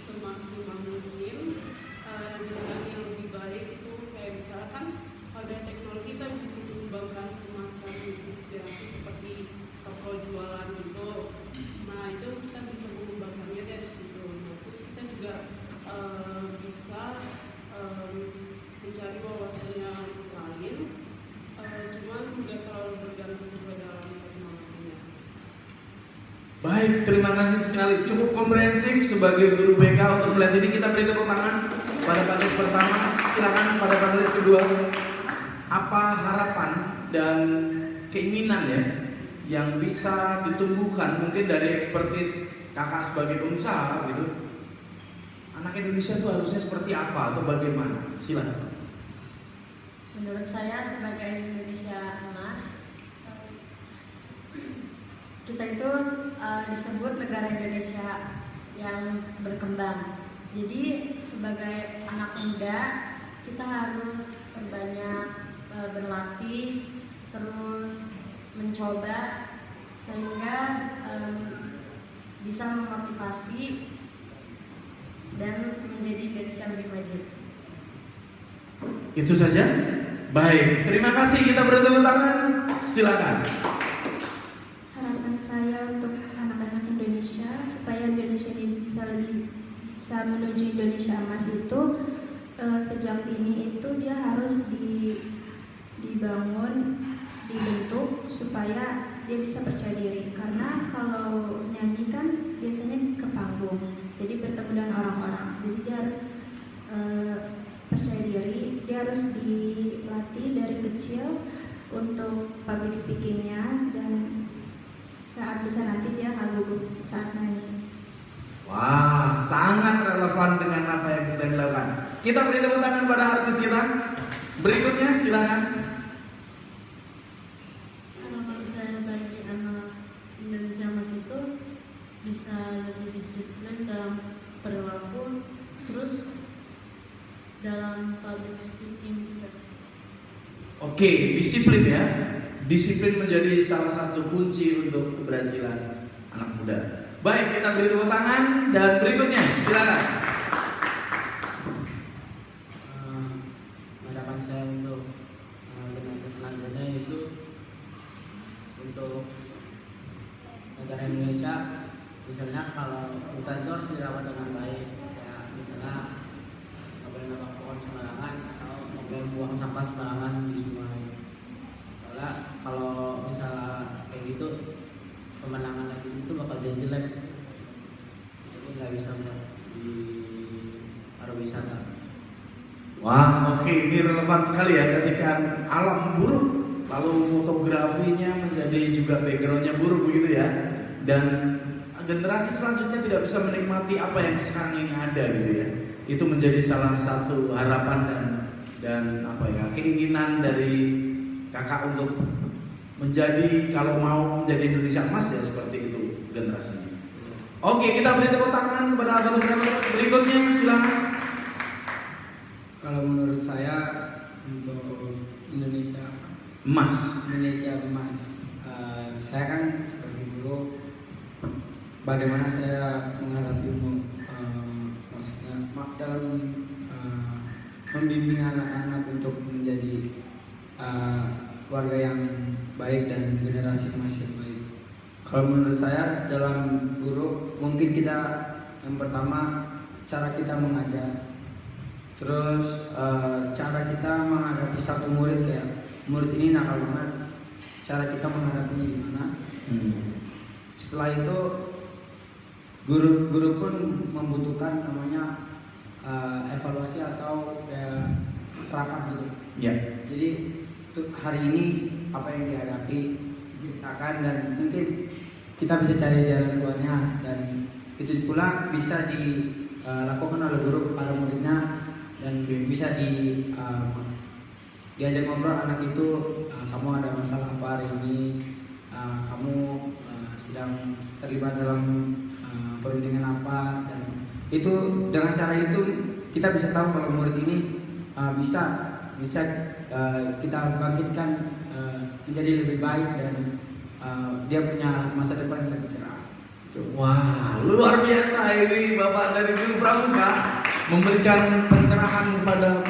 semaksimal mungkin dengan yang lebih baik. Itu kayak misalkan pada teknologi kita bisa mengembangkan semacam inspirasi seperti toko jualan gitu. Nah itu kita bisa mengembangkannya dari situ. Nah, terus kita juga bisa mencari wawasannya lain, cuman tidak terlalu bergantung juga dalam teknologinya. Baik, terima kasih sekali. Cukup komprehensif sebagai guru BK untuk melihat ini. Kita beri tepuk tangan pada panelis pertama. Silakan pada panelis kedua. Apa harapan dan keinginan ya yang bisa ditumbuhkan mungkin dari ekspertis kakak sebagai pengusaha gitu? Anak Indonesia itu harusnya seperti apa atau bagaimana? Silakan. Menurut saya sebagai Indonesia emas, kita itu disebut negara Indonesia yang berkembang. Jadi sebagai anak muda kita harus banyak berlatih, terus mencoba sehingga bisa memotivasi dan menjadi Indonesia lebih maju. Itu saja. Baik, terima kasih. Kita beri tepuk tangan. Silakan. Harapan saya untuk anak-anak Indonesia supaya Indonesia ini bisa menuju Indonesia emas itu sejak dini itu dia harus dibangun, dibentuk supaya dia bisa percaya diri. Karena kalau nyanyi kan biasanya ke panggung, jadi bertemu dengan orang-orang. Jadi dia harus percaya diri, dia harus dilatih dari kecil untuk public speakingnya, dan saat besar nanti dia akan gugup saat nyanyi. Wah, sangat relevan dengan apa yang sedang dilakukan. Kita beri tepuk tangan pada artis kita. Berikutnya silakan. Harapan saya bagi anak Indonesia emas itu bisa lebih disiplin dalam perilaku, terus dalam public speaking juga. Oke, disiplin ya. Disiplin menjadi salah satu kunci untuk keberhasilan anak muda. Baik, kita beri tepuk tangan dan berikutnya silakan. Harapan saya untuk generasi selanjutnya itu untuk negara Indonesia, misalnya kalau hutan itu harus dirawat dengan baik, ya misalnya nggak boleh nambah pohon sampah sembarangan atau membuang sampah sembarangan di sungai. Soalnya kalau misalnya kayak gitu pemandangan lagi itu bakal jadi jelek, jadi nggak bisa buat di pariwisata. Wah, oke, ini relevan sekali ya ketika alam buruk, lalu fotografinya menjadi juga backgroundnya buruk begitu ya, dan generasi selanjutnya tidak bisa menikmati apa yang sekarang ini ada gitu ya. Itu menjadi salah satu harapan dan apa ya, keinginan dari kakak untuk menjadi, kalau mau menjadi Indonesia Emas ya seperti itu generasinya. Oke, kita beri tepuk tangan kepada fotografer berikutnya, silakan. Kalau menurut saya untuk Indonesia Emas. Saya kan sebagai guru, bagaimana saya menghadapi maksudnya dalam membimbing anak-anak untuk menjadi keluarga yang baik dan generasi emas yang baik. Kalau menurut saya dalam guru mungkin kita yang pertama cara kita mengajar, terus cara kita menghadapi satu murid, kayak murid ini nakal banget, cara kita menghadapinya gimana. Setelah itu guru pun membutuhkan namanya evaluasi atau kayak rapat gitu. Ya. Jadi hari ini apa yang dihadapi ceritakan, dan mungkin kita bisa cari jalan keluarnya, dan itu pula bisa dilakukan oleh guru kepada muridnya, dan bisa diajak ngobrol anak itu, kamu ada masalah apa hari ini, kamu sedang terlibat dalam perundingan apa, dan itu dengan cara itu kita bisa tahu kalau murid ini bisa kita bangkitkan menjadi lebih baik, dan dia punya masa depan yang lebih cerah. Wah, luar biasa ini Bapak dari Guru Pramuka memberikan pencerahan kepada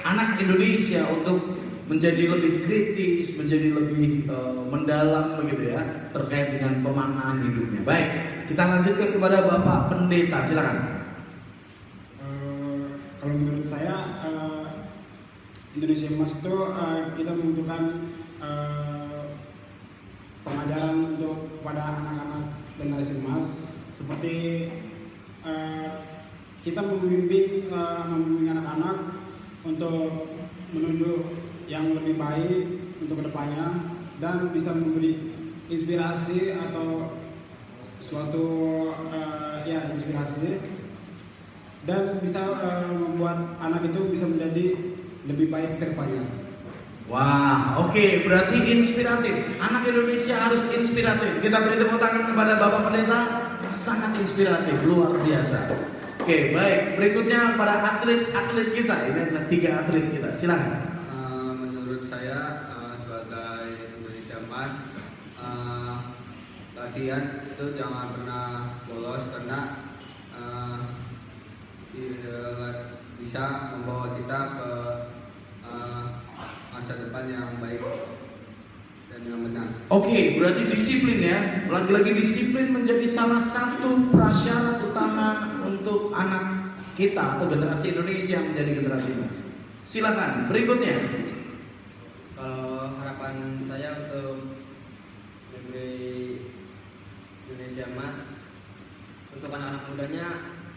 anak Indonesia untuk menjadi lebih kritis, menjadi lebih mendalam begitu ya terkait dengan pemaknaan hidupnya. Baik, kita lanjutkan kepada Bapak Pendeta, silakan. Kalau menurut saya Indonesia Emas itu kita membutuhkan pengajaran untuk kepada anak-anak generasi emas, seperti kita membimbing anak-anak untuk menuju yang lebih baik untuk kedepannya, dan bisa memberi inspirasi atau suatu inspirasi, dan bisa membuat anak itu bisa menjadi lebih baik ke depannya. Wah, oke, berarti inspiratif. Anak Indonesia harus inspiratif. Kita beri tepuk tangan kepada Bapak Pendeta, sangat inspiratif, luar biasa. Oke, baik. Berikutnya pada atlet kita. Ini adalah 3 atlet kita. Silakan. Menurut saya sebagai Indonesia Emas, latihan itu jangan pernah bolos, karena bisa membawa kita ke masa depan yang baik dan yang benar. Oke, berarti disiplin ya. Lagi-lagi disiplin menjadi salah satu prasyarat utama untuk anak kita atau generasi Indonesia menjadi generasi emas. Silakan, berikutnya. Kalau harapan saya untuk negeri Indonesia Emas, untuk anak-anak mudanya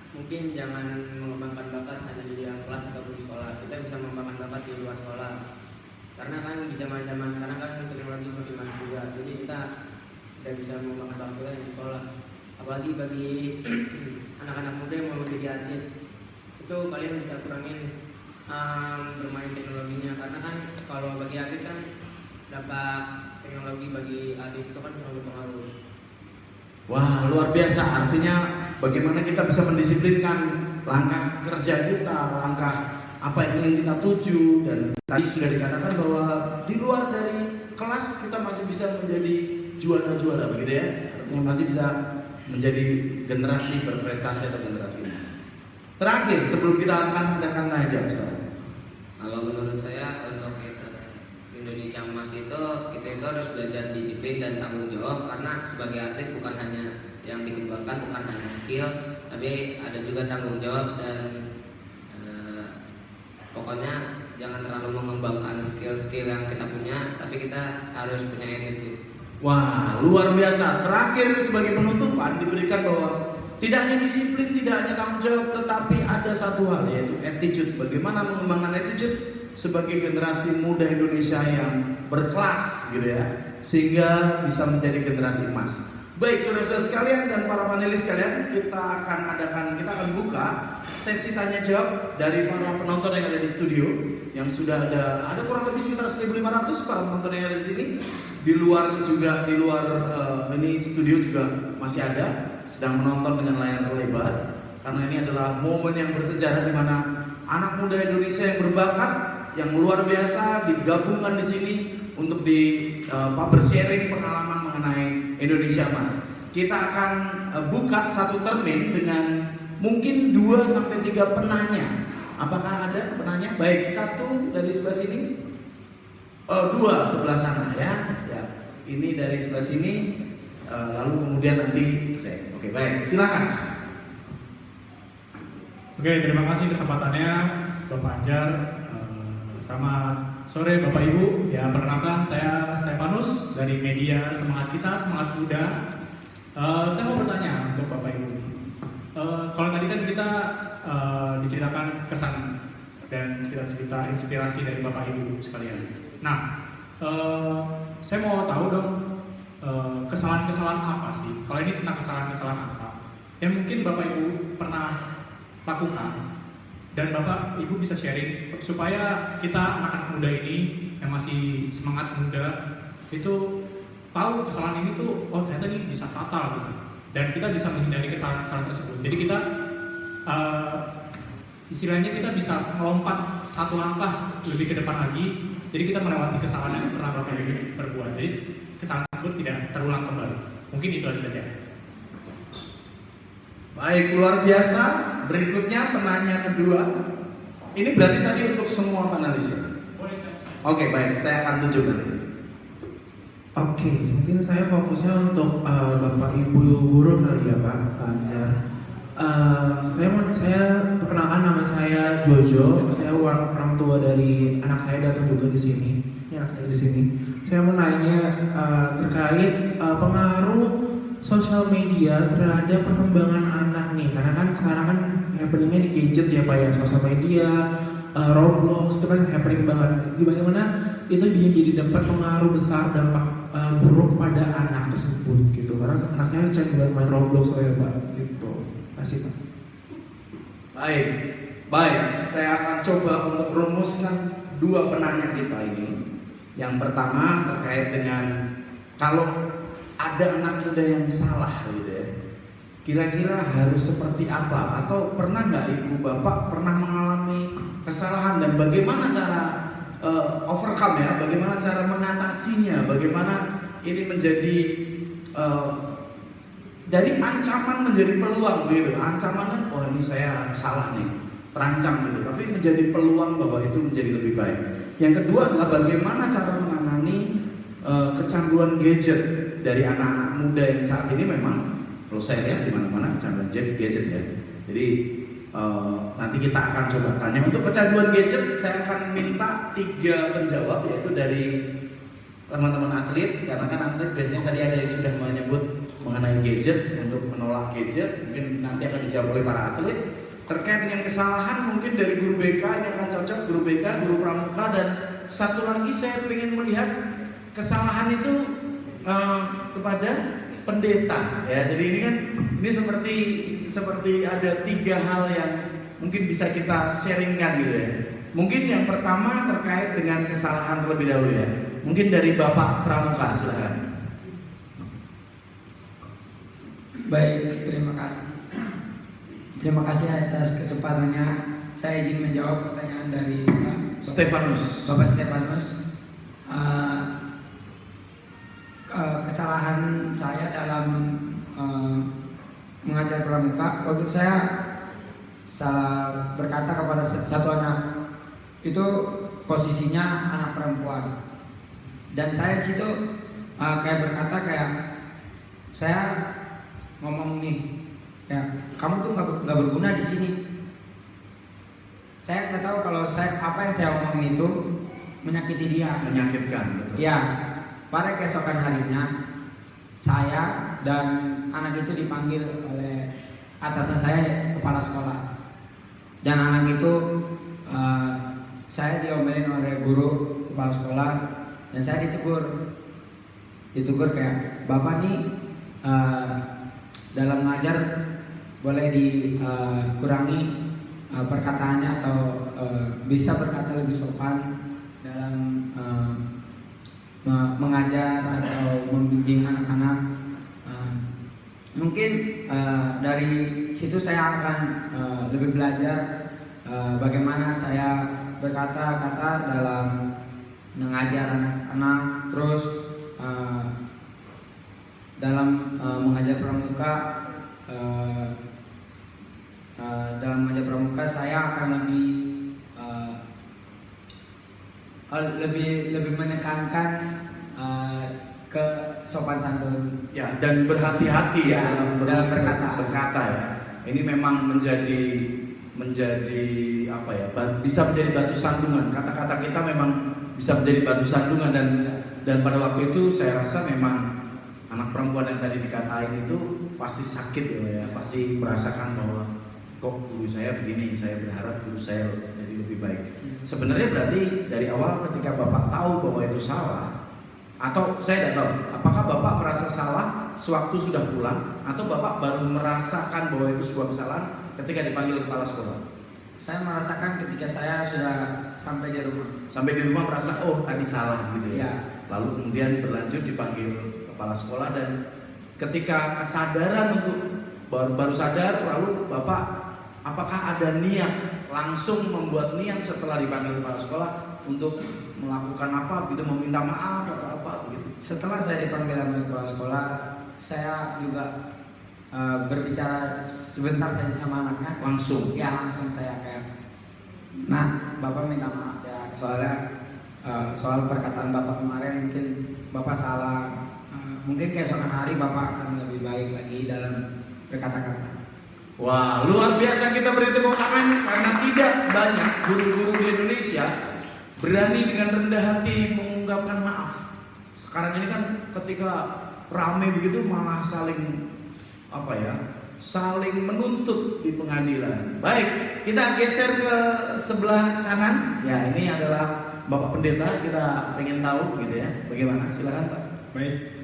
mungkin jangan mengembangkan bakat hanya di dalam kelas ataupun di sekolah. Kita bisa mengembangkan bakat di luar sekolah. Karena kan di zaman sekarang kan teknologi semakin maju juga, jadi kita tidak bisa mengembangkan bakat kita di sekolah. Apalagi bagi anak-anak muda yang mau menjadi atlet, itu kalian bisa kurangin bermain teknologinya, karena kan kalau bagi atlet kan dampak teknologi bagi atlet itu kan sangat berpengaruh. Wah, luar biasa. Artinya bagaimana kita bisa mendisiplinkan langkah kerja kita, langkah apa yang ingin kita tuju. Dan tadi sudah dikatakan bahwa di luar dari kelas kita masih bisa menjadi juara-juara begitu ya. Artinya masih bisa menjadi generasi berprestasi atau generasi emas. Terakhir sebelum kita akan adakan tanya jawab soal. Kalau menurut saya untuk Indonesia Emas itu kita itu harus belajar disiplin dan tanggung jawab, karena sebagai atlet bukan hanya yang dikembangkan bukan hanya skill, tapi ada juga tanggung jawab dan pokoknya jangan terlalu mengembangkan skill-skill yang kita punya, tapi kita harus punya attitude. Wah, luar biasa. Terakhir sebagai penutupan diberikan bahwa tidak hanya disiplin, tidak hanya tanggung jawab, tetapi ada satu hal yaitu attitude. Bagaimana mengembangkan attitude sebagai generasi muda Indonesia yang berkelas gitu ya, sehingga bisa menjadi generasi emas. Baik saudara-saudara sekalian dan para panelis sekalian, kita akan buka sesi tanya jawab dari para penonton yang ada di studio, yang sudah ada kurang lebih sekitar 1.500 para penonton yang ada di sini. Di luar ini studio juga masih ada, sedang menonton dengan layar lebar, karena ini adalah momen yang bersejarah di mana anak muda Indonesia yang berbakat, yang luar biasa digabungkan di sini untuk bersharing pengalaman mengenai Indonesia Mas. Kita akan buka satu termin dengan mungkin 2-3 penanya. Apakah ada penanya? Baik, satu dari sebelah sini, 2 sebelah sana ya. Ini dari sebelah sini, lalu kemudian nanti saya. Oke, baik, silakan. Oke, terima kasih kesempatannya Bapak Anjar. Selamat sore Bapak Ibu. Ya, perkenalkan saya Stefanus dari media Semangat Kita, Semangat Muda. Saya mau bertanya untuk Bapak Ibu. Kalau tadi kan kita diceritakan kesan dan cerita-cerita inspirasi dari Bapak Ibu sekalian. Nah, saya mau tahu dong kesalahan-kesalahan apa sih? Kalau ini tentang kesalahan-kesalahan apa yang mungkin Bapak Ibu pernah lakukan dan Bapak Ibu bisa sharing supaya kita anak-anak muda ini yang masih semangat muda itu tahu kesalahan ini tuh ternyata ini bisa fatal gitu, dan kita bisa menghindari kesalahan-kesalahan tersebut. Jadi kita istilahnya kita bisa melompat satu langkah lebih ke depan lagi. Jadi kita melewati kesalahan yang pernah Bapak Ibu perbuat. Jadi kesalahan tersebut tidak terulang kembali. Mungkin itu saja. Baik, luar biasa. Berikutnya penanya kedua. Ini berarti tadi untuk semua panelis ya? Oke, baik, saya akan tunjukkan. Oke, mungkin saya fokusnya untuk Bapak Ibu guru kali ya Pak Anjar. Saya perkenalkan, nama saya Jojo. Saya orang tua dari anak saya datang juga di sini. Ya, di sini. Saya mau nanya terkait pengaruh sosial media terhadap perkembangan anak nih, karena kan sekarang kan happeningnya di gadget ya Pak ya, sosial media, Roblox itu kan happening banget. Gimana itu dia jadi dapat pengaruh besar, dampak buruk pada anak tersebut gitu, karena anaknya cenderung main Roblox ya Pak gitu. Kasih Pak. Baik, saya akan coba untuk rumuskan 2 penanya kita ini. Yang pertama terkait dengan kalau ada anak muda yang salah gitu ya, kira-kira harus seperti apa? Atau pernah nggak ibu bapak pernah mengalami kesalahan dan bagaimana cara overcome ya? Bagaimana cara mengatasinya? Bagaimana ini menjadi dari ancaman menjadi peluang gitu. Ancaman kan, ini saya salah nih, terancam gitu. Tapi menjadi peluang bahwa itu menjadi lebih baik. Yang kedua adalah bagaimana cara menangani kecanduan gadget dari anak-anak muda yang saat ini memang kalau saya lihat di mana-mana kecanduan gadget ya. Jadi nanti kita akan coba tanya. Untuk kecanduan gadget saya akan minta 3 penjawab, yaitu dari teman-teman atlet, karena kan atlet biasanya tadi ada yang sudah menyebut mengenai gadget, untuk menolak gadget. Mungkin nanti akan dijawab oleh para atlet. Terkait dengan kesalahan mungkin dari guru BK yang akan cocok, guru BK, guru pramuka, dan satu lagi saya ingin melihat kesalahan itu kepada pendeta ya. Jadi ini kan seperti ada 3 hal yang mungkin bisa kita sharingkan gitu ya. Mungkin yang pertama terkait dengan kesalahan terlebih dahulu ya. Mungkin dari Bapak Pramuka, silakan. Baik, terima kasih. Terima kasih atas kesempatannya. Saya izin menjawab pertanyaan dari Bapak Stefanus. Kesalahan saya dalam mengajar pramuka, waktu saya salah berkata kepada satu anak, itu posisinya anak perempuan, dan saya di situ saya ngomong nih, ya kamu tuh nggak berguna di sini. Saya nggak tahu kalau apa yang saya omongin itu menyakiti dia. Menyakitkan, betul. Ya, pada keesokan harinya saya dan anak itu dipanggil oleh atasan saya, kepala sekolah. Dan anak itu saya diomelin oleh guru kepala sekolah dan saya ditegur kayak, bapak nih dalam mengajar boleh dikurangi perkataannya atau bisa berkata lebih sopan dalam mengajar atau membimbing anak-anak. Mungkin dari situ saya akan lebih belajar bagaimana saya berkata-kata dalam mengajar anak-anak, terus dalam mengajar pramuka. Dalam mengajar pramuka saya akan lebih menekankan ke sopan santun ya, dan berhati-hati ya dalam berkata ya. Ini memang menjadi apa ya, bisa menjadi batu sandungan. Kata-kata kita memang bisa menjadi batu sandungan, dan pada waktu itu saya rasa memang anak perempuan yang tadi dikatain itu pasti sakit ya, pasti merasakan bahwa kok guru saya begini, saya berharap guru saya jadi lebih baik. Sebenarnya berarti dari awal ketika Bapak tahu bahwa itu salah, atau saya tidak tahu apakah Bapak merasa salah sewaktu sudah pulang, atau Bapak baru merasakan bahwa itu sebuah kesalahan ketika dipanggil kepala sekolah? Saya merasakan ketika saya sudah sampai di rumah. Sampai di rumah merasa, oh tadi salah gitu ya. Ya. Lalu kemudian berlanjut dipanggil kepala sekolah, dan ketika kesadaran untuk baru sadar, lalu Bapak apakah ada niat, langsung membuat niat setelah dipanggil kepala sekolah untuk melakukan apa gitu, meminta maaf atau apa gitu? Setelah saya dipanggil oleh kepala sekolah, saya juga berbicara sebentar saja sama anaknya. Langsung? Ya, langsung saya kayak, nah Bapak minta maaf ya, soalnya soal perkataan Bapak kemarin mungkin Bapak salah. Mungkin keesokan hari Bapak akan lebih baik lagi dalam berkata-kata. Wah, luar biasa, kita beri tepuk tangan karena tidak banyak guru-guru di Indonesia berani dengan rendah hati mengungkapkan maaf. Sekarang ini kan ketika rame begitu malah saling menuntut di pengadilan. Baik, kita geser ke sebelah kanan. Ya, ini adalah Bapak Pendeta, kita pengen tahu gitu ya. Bagaimana? Silakan Pak. Baik,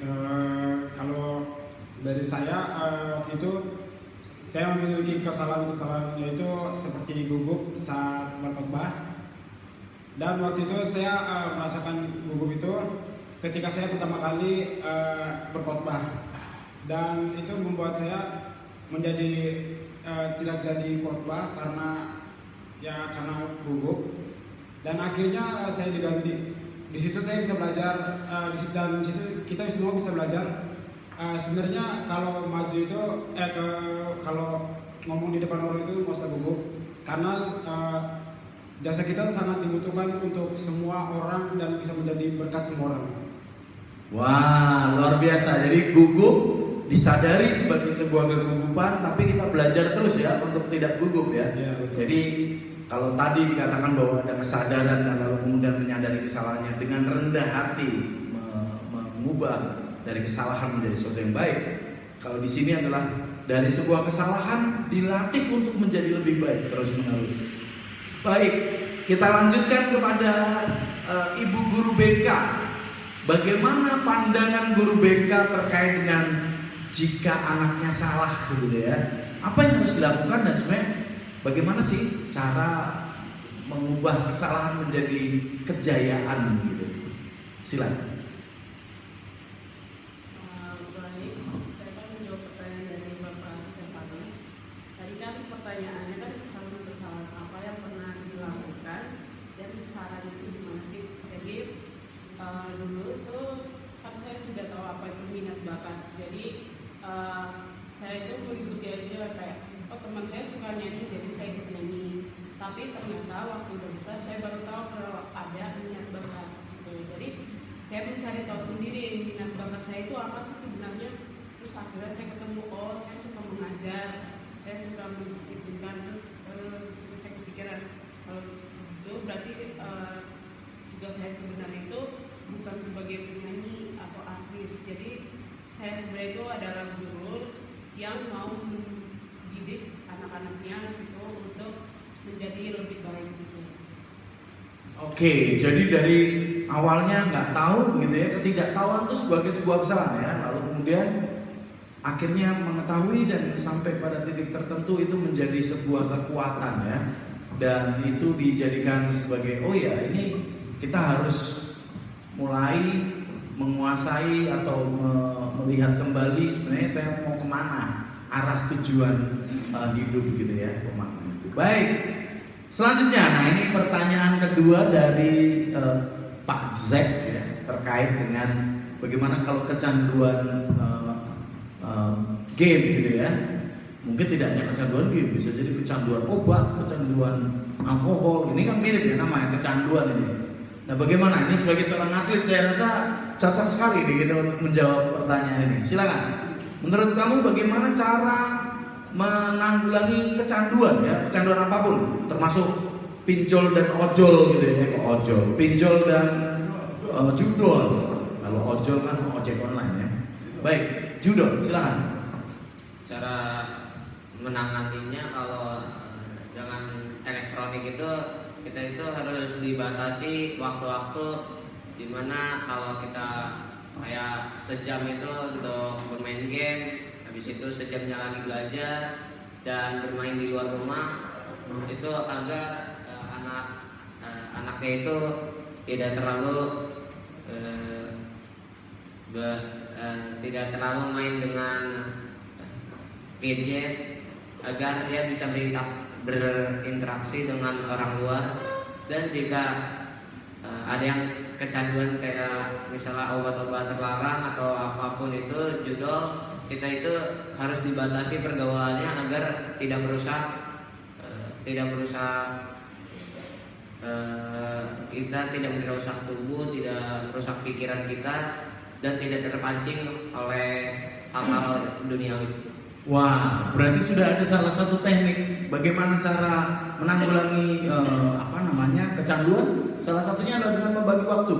kalau dari saya itu saya memiliki kesalahan-kesalahan, yaitu seperti gugup saat berkhotbah. Dan waktu itu saya merasakan gugup itu ketika saya pertama kali berkhotbah, dan itu membuat saya menjadi tidak jadi khotbah karena gugup. Dan akhirnya saya diganti. Di situ saya bisa belajar, dan di situ kita semua bisa belajar. Sebenarnya kalau maju itu kalau ngomong di depan orang itu nggak usah gugup, karena jasa kita sangat dibutuhkan untuk semua orang dan bisa menjadi berkat semua orang. Wah, luar biasa. Jadi gugup disadari sebagai sebuah kegugupan, tapi kita belajar terus ya untuk tidak gugup ya. Ya, betul. Jadi kalau tadi dikatakan bahwa ada kesadaran dan lalu kemudian menyadari kesalahannya dengan rendah hati mengubah dari kesalahan menjadi sesuatu yang baik. Kalau di sini adalah dari sebuah kesalahan dilatih untuk menjadi lebih baik terus menerus. Baik, kita lanjutkan kepada Ibu Guru BK. Bagaimana pandangan Guru BK terkait dengan jika anaknya salah gitu ya? Apa yang harus dilakukan dan sebenarnya bagaimana sih cara mengubah kesalahan menjadi kejayaan gitu? Silakan. Pertanyaannya kan kesalahan-kesalahan apa yang pernah dilakukan dan caranya itu gimana sih? Jadi dulu itu kan saya tidak tahu apa itu minat bakat. Jadi saya itu mengikuti aja kayak, oh teman saya suka nyanyi jadi saya ikut nyanyi. Tapi ternyata waktu udah besar saya baru tahu kalau ada minat bakat gitu. Jadi saya mencari tahu sendiri minat bakat saya itu apa sih sebenarnya. Terus akhirnya saya ketemu, oh saya suka mengajar, saya suka mendisiplinkan. Terus disitu saya kepikiran, Kalau itu berarti tugas saya sebenarnya itu bukan sebagai penyanyi atau artis. Jadi saya sebenarnya itu adalah guru yang mau mendidik anak-anaknya gitu untuk menjadi lebih baik gitu. Oke, jadi dari awalnya nggak tahu gitu ya, ketidaktahuan itu sebagai sebuah kesalahan ya, lalu kemudian akhirnya mengetahui dan sampai pada titik tertentu itu menjadi sebuah kekuatan ya, dan itu dijadikan sebagai oh ya ini kita harus mulai menguasai atau melihat kembali sebenarnya saya mau kemana, arah tujuan hidup gitu ya, pemaknaan itu. Baik, selanjutnya, nah ini pertanyaan kedua dari Pak Zek ya, terkait dengan bagaimana kalau kecanduan game gitu ya. Mungkin tidak hanya kecanduan game, bisa jadi kecanduan obat, kecanduan alkohol. Ini kan mirip ya namanya kecanduan ini. Nah, bagaimana ini sebagai seorang atlet saya rasa cocok sekali nih gitu untuk menjawab pertanyaan ini. Silakan. Menurut kamu bagaimana cara menanggulangi kecanduan ya, kecanduan apapun, termasuk pinjol dan ojol gitu ya, kok ojol, pinjol dan judol. Kalau ojol kan ojek online ya. Baik, judol, silakan. Cara menanganinya kalau dengan elektronik itu kita itu harus dibatasi waktu-waktu, dimana kalau kita kayak sejam itu untuk bermain game, habis itu sejamnya lagi belajar dan bermain di luar rumah, itu agar anaknya itu tidak terlalu tidak terlalu main dengan gadget, agar dia bisa berinteraksi dengan orang luar. Dan jika ada yang kecanduan kayak misalnya obat-obat terlarang atau apapun itu judul, kita itu harus dibatasi pergaulannya agar tidak merusak kita, tidak merusak tubuh, tidak merusak pikiran kita, dan tidak terpancing oleh hal-hal duniawi. Wah, berarti sudah ada salah satu teknik bagaimana cara menanggulangi kecanduan. Salah satunya adalah dengan membagi waktu.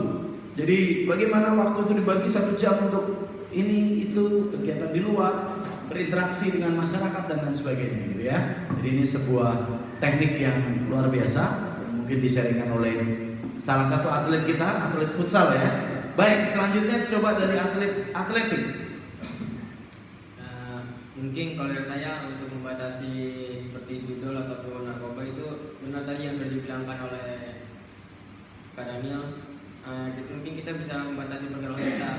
Jadi bagaimana waktu itu dibagi 1 jam untuk ini itu kegiatan di luar, berinteraksi dengan masyarakat dan lain sebagainya gitu ya. Jadi ini sebuah teknik yang luar biasa yang mungkin disaringkan oleh salah satu atlet kita, atlet futsal ya. Baik, selanjutnya coba dari atletik. Mungkin kalau dari saya untuk membatasi seperti judul ataupun narkoba itu benar tadi yang sudah dibilangkan oleh Kak Daniel. Mungkin kita bisa membatasi pergaulan kita,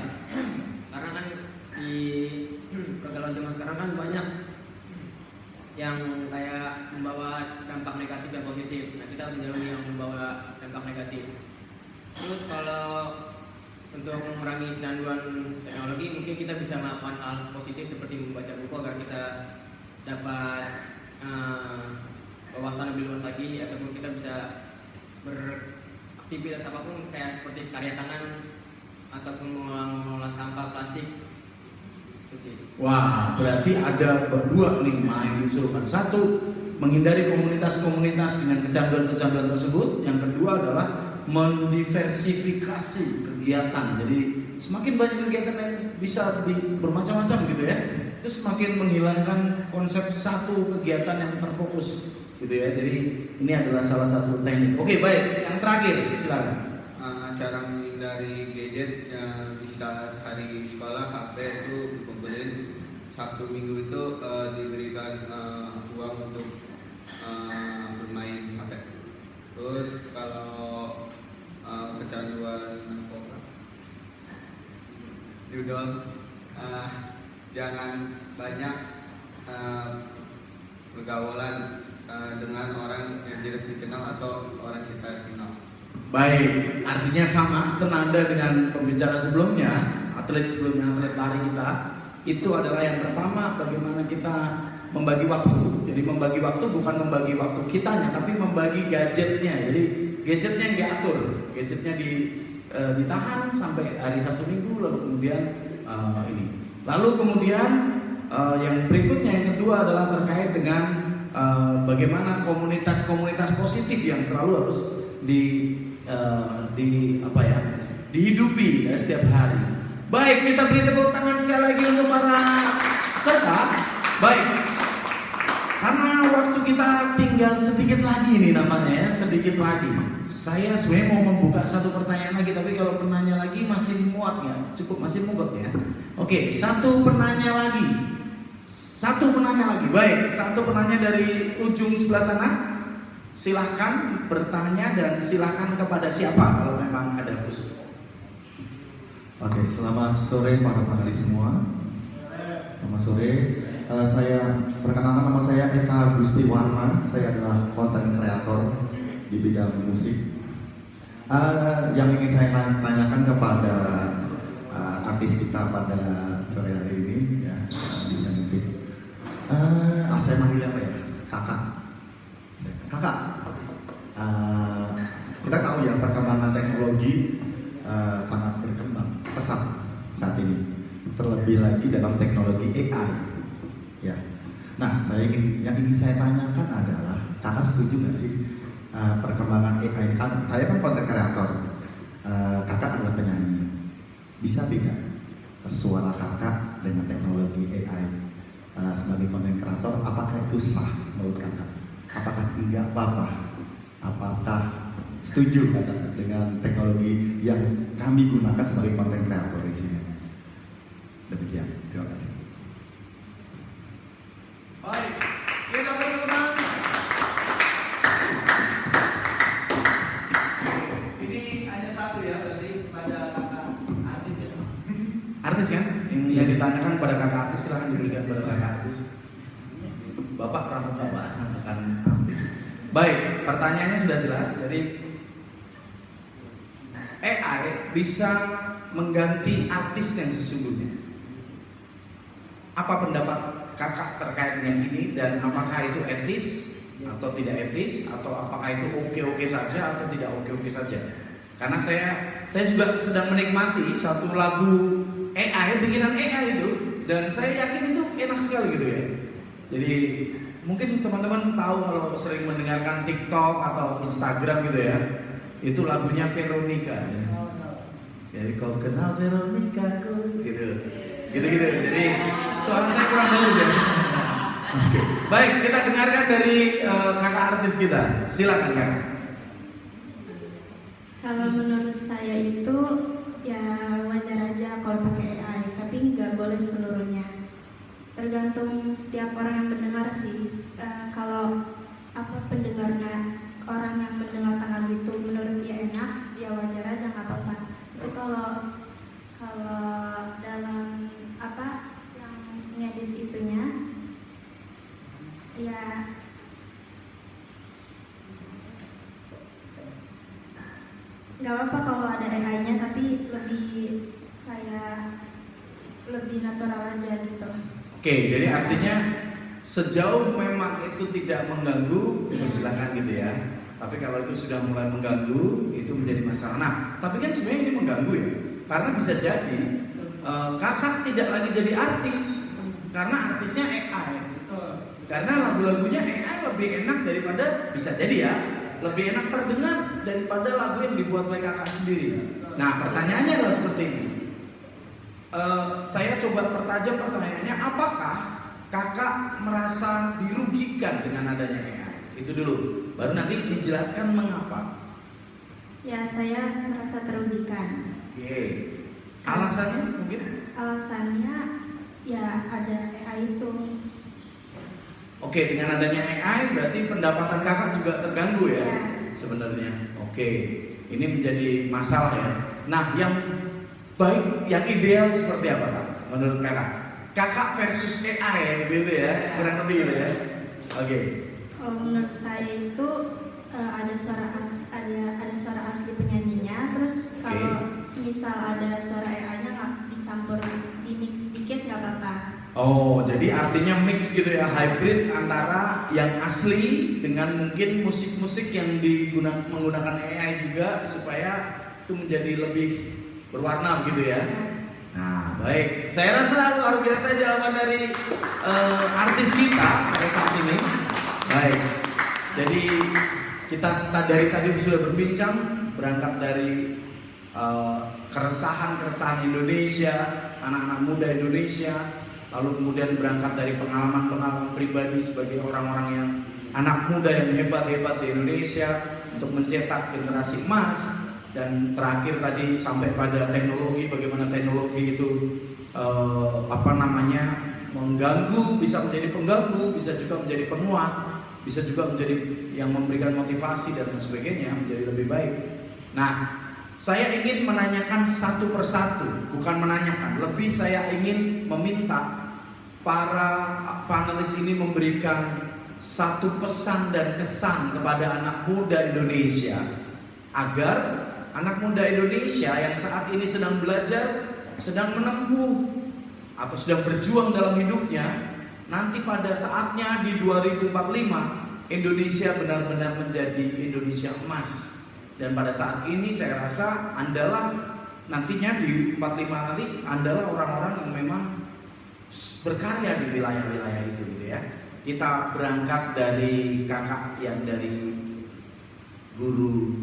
karena kan di pergaulan zaman sekarang kan banyak yang kayak membawa dampak negatif dan positif. Nah, kita menjauhi yang membawa dampak negatif. Terus kalau untuk mengurangi kecanduan teknologi, mungkin kita bisa melakukan hal positif seperti membaca buku agar kita dapat wawasan lebih luas lagi, ataupun kita bisa beraktivitas apapun kayak seperti karya tangan ataupun mengolah sampah plastik. Itu sih. Wah, berarti ada berdua nih yang diusulkan. Satu, menghindari komunitas-komunitas dengan kecanduan-kecanduan tersebut. Yang kedua adalah mendiversifikasi kegiatan. Jadi semakin banyak kegiatan yang bisa bermacam-macam gitu ya, itu semakin menghilangkan konsep satu kegiatan yang terfokus gitu ya. Jadi ini adalah salah satu teknik. Oke, baik, yang terakhir silakan. Cara menghindari gadget di saat hari sekolah, HP itu dikumpulin. Sabtu Minggu itu diberikan uang untuk bermain HP. Terus kalau kecanduan narkoba, judul jangan banyak pergaulan dengan orang yang tidak dikenal atau orang kita kenal. Baik, artinya sama senada dengan pembicara sebelumnya, atlet lari kita. Itu adalah yang pertama, bagaimana kita membagi waktu. Jadi membagi waktu bukan membagi waktu kitanya, tapi membagi gadgetnya. Jadi gadgetnya yang diatur, gadgetnya ditahan sampai hari Sabtu Minggu, lalu kemudian ini. Lalu kemudian yang berikutnya, yang kedua adalah terkait dengan bagaimana komunitas-komunitas positif yang selalu harus dihidupi ya setiap hari. Baik, kita beri tepuk tangan sekali lagi untuk para peserta. Baik, karena waktu kita tinggal sedikit lagi nih namanya ya, sedikit lagi. Saya sebenarnya mau membuka satu pertanyaan lagi, tapi kalau penanya lagi masih muat nggak? Cukup masih muat ya. Oke, satu penanya lagi. Baik, satu penanya dari ujung sebelah sana. Silahkan bertanya dan silahkan kepada siapa kalau memang ada khusus. Oke, selamat sore para panelis semua. Selamat sore. Saya perkenalkan, nama saya Eka Gusti Warma. Saya adalah content creator di bidang musik. Yang ingin saya tanyakan kepada artis kita pada sore hari ini ya, di bidang musik. Saya manggil apa ya? Kakak. Kita tahu ya perkembangan teknologi sangat berkembang pesat saat ini. Terlebih lagi dalam teknologi AI. Ya. Nah, yang ingin saya tanyakan adalah, kakak setuju nggak sih perkembangan AI? Kan saya kan content creator, kakak adalah penyanyi. Bisa tidak suara kakak dengan teknologi AI sebagai content creator? Apakah itu sah menurut kakak? Apakah tidak apa-apa? Apakah setuju kakak dengan teknologi yang kami gunakan sebagai content creator di sini? Demikian, terima kasih. Baik, kita beri teman. Ini ada satu ya, berarti pada kakak artis ya. Artis kan? Yang ditanyakan pada kakak artis, silahkan diberikan pada kakak artis. Bapak pramuka Pak, bukan artis. Baik, pertanyaannya sudah jelas. Jadi AI bisa mengganti artis yang sesungguhnya. Apa pendapat kakak terkait dengan ini, dan apakah itu etis atau tidak etis, atau apakah itu oke-oke saja atau tidak oke-oke saja? Karena saya juga sedang menikmati satu lagu AI, bikinan AI itu, dan saya yakin itu enak sekali gitu ya. Jadi mungkin teman-teman tahu kalau sering mendengarkan TikTok atau Instagram gitu ya, itu lagunya Veronica ya. Jadi kau kenal Veronica gitu. Jadi suara saya kurang bagus ya. Oke. Baik, kita dengarkan dari kakak artis kita. Silakan kakak. Kalau menurut saya itu ya wajar aja kalau pakai AI, tapi nggak boleh seluruhnya. Tergantung setiap orang yang mendengar sih. Kalau pendengarnya, orang yang mendengarkan lagu itu menurut dia enak, ya wajar aja, nggak apa-apa. Tapi kalau dalam yang ngedit itunya, ya nggak apa-apa kalau ada AI-nya, tapi lebih natural aja gitu. Oke, jadi artinya sejauh memang itu tidak mengganggu, silakan gitu ya. Tapi kalau itu sudah mulai mengganggu, itu menjadi masalah. Nah, tapi kan sebenarnya ini mengganggu ya, karena bisa jadi kakak tidak lagi jadi artis karena artisnya AI. Karena lagu-lagunya AI lebih enak daripada, bisa jadi ya, lebih enak terdengar daripada lagu yang dibuat oleh kakak sendiri. Nah, pertanyaannya adalah seperti ini. Saya coba pertajam pertanyaannya, apakah kakak merasa dirugikan dengan adanya AI? Itu dulu, baru nanti dijelaskan mengapa. Ya, saya merasa terugikan. Oke. Alasannya mungkin? Alasannya ya ada AI itu. Oke, dengan adanya AI berarti pendapatan kakak juga terganggu ya, sebenarnya. Oke, ini menjadi masalah ya. Nah, yang baik, yang ideal seperti apa kak? Menurut kakak? Kakak versus AI gitu ya, kurang lebih gitu ya. Oke. Kalau menurut saya itu ada suara asli penyanyinya, terus kalau semisal ada suara AI-nya nggak dicampur, di mix sedikit nggak apa-apa. Oh, jadi artinya mix gitu ya, hybrid antara yang asli dengan mungkin musik-musik yang menggunakan AI juga supaya itu menjadi lebih berwarna gitu ya. Nah, baik. Saya rasa luar biasa jawaban dari artis kita pada saat ini. Baik. Jadi kita dari tadi sudah berbincang, berangkat dari keresahan Indonesia, anak-anak muda Indonesia, lalu kemudian berangkat dari pengalaman-pengalaman pribadi sebagai orang-orang yang anak muda yang hebat-hebat di Indonesia untuk mencetak generasi emas, dan terakhir tadi sampai pada teknologi, bagaimana teknologi itu mengganggu, bisa menjadi pengganggu, bisa juga menjadi penguat, bisa juga menjadi yang memberikan motivasi dan sebagainya menjadi lebih baik. Nah, saya ingin menanyakan satu persatu, bukan menanyakan, lebih saya ingin meminta para panelis ini memberikan satu pesan dan kesan kepada anak muda Indonesia, agar anak muda Indonesia yang saat ini sedang belajar, sedang menempuh atau sedang berjuang dalam hidupnya, nanti pada saatnya di 2045 Indonesia benar-benar menjadi Indonesia emas. Dan pada saat ini saya rasa andalah nantinya di 45 nanti andalah orang-orang yang memang berkarya di wilayah-wilayah itu gitu ya. Kita berangkat dari kakak yang dari guru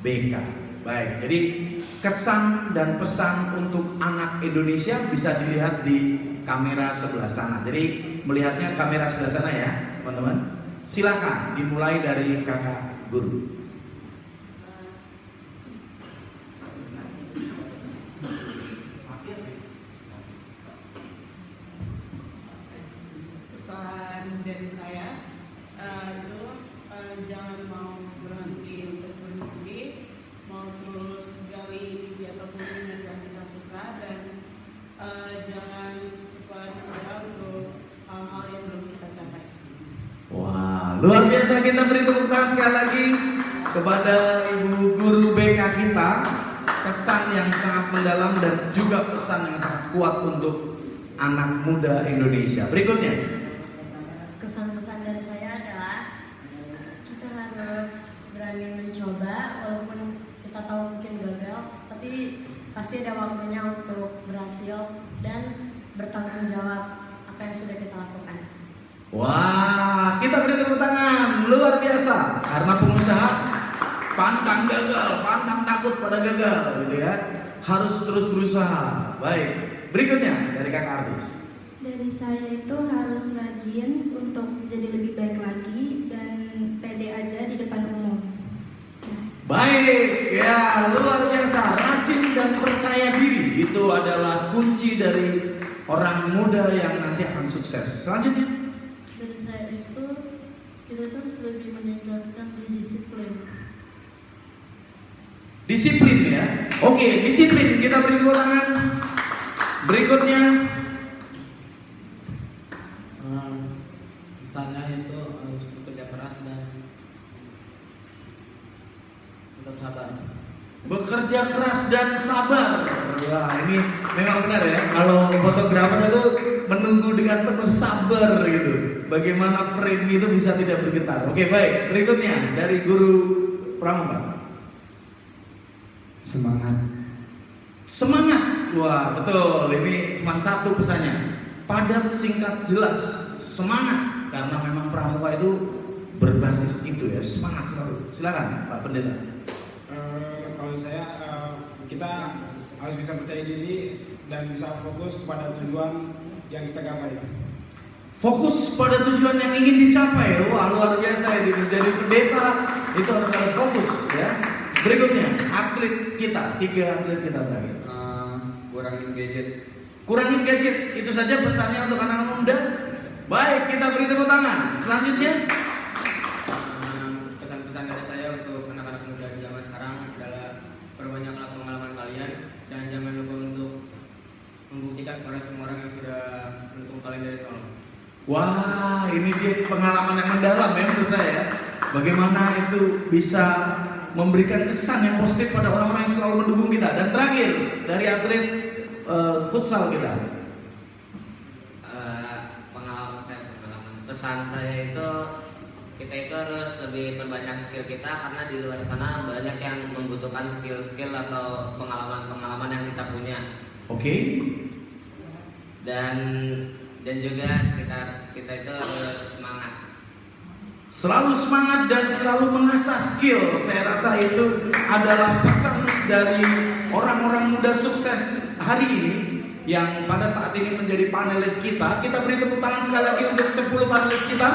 BK. Baik, jadi kesan dan pesan untuk anak Indonesia bisa dilihat di kamera sebelah sana. Jadi melihatnya kamera sebelah sana ya, teman-teman. Silakan dimulai dari kakak guru. Pesan dari saya itu jangan mau berhenti untuk bermimpi, mau terus gali mimpi ataupun minat yang kita suka, dan jangan suka menyerah untuk hal-hal yang belum kita capai. Wah, luar biasa, kita beri tepuk tangan sekali lagi kepada Ibu Guru BK kita. Kesan yang sangat mendalam dan juga pesan yang sangat kuat untuk anak muda Indonesia. Berikutnya. Kesan-pesan dari saya adalah kita harus berani mencoba, walaupun kita tahu mungkin gagal, tapi pasti ada waktunya untuk berhasil dan bertanggung jawab apa yang sudah kita lakukan. Wah, kita beri tepuk tangan, luar biasa. Karena pengusaha pantang gagal, pantang takut pada gagal, gitu ya. Harus terus berusaha. Baik, berikutnya dari kakak artis. Dari saya itu harus rajin untuk jadi lebih baik lagi dan pede aja di depan umum. Baik, ya luar biasa. Rajin dan percaya diri itu adalah kunci dari orang muda yang nanti akan sukses. Selanjutnya. Dari saya itu kita harus lebih meningkatkan di disiplin. Disiplin ya. Oke, disiplin. Kita beri tepuk tangan. Berikutnya. Pesannya itu harus bekerja keras dan tetap sabar. Bekerja keras dan sabar. Wah, ini memang benar ya. Kalau fotografer itu menunggu dengan penuh sabar gitu. Bagaimana frame itu bisa tidak bergetar. Oke, baik. Berikutnya dari Guru Pramuka. Semangat. Semangat. Wah, betul. Ini cuma satu pesannya. Padat, singkat, jelas. Semangat. Karena memang Pramuka itu berbasis itu ya, semangat selalu. Silakan Pak Pendeta. Kalau saya kita harus bisa percaya diri dan bisa fokus kepada tujuan yang kita gapai. Fokus pada tujuan yang ingin dicapai. Wah, luar biasa ini. Menjadi pendeta itu harus ada fokus ya. Berikutnya atlet kita, 3 atlet kita terakhir. Kurangin gadget. Kurangin gadget. Itu saja pesannya untuk anak muda. Baik, kita beri tepuk tangan. Selanjutnya. Pesan-pesan dari saya untuk anak-anak muda di zaman sekarang adalah perbanyaklah pengalaman kalian dan jangan lupa untuk membuktikan kepada semua orang yang sudah mendukung kalian dari nol. Wah, ini dia pengalaman yang mendalam ya menurut saya. Bagaimana itu bisa memberikan kesan yang positif pada orang-orang yang selalu mendukung kita. Dan terakhir dari atlet futsal kita. Pesan saya itu kita itu harus lebih perbanyak skill kita, karena di luar sana banyak yang membutuhkan skill-skill atau pengalaman-pengalaman yang kita punya. Oke. Dan juga kita itu harus semangat. Selalu semangat dan selalu mengasah skill. Saya rasa itu adalah pesan dari orang-orang muda sukses hari ini yang pada saat ini menjadi panelis kita. Kita beri tepuk tangan sekali lagi untuk 10 panelis kita.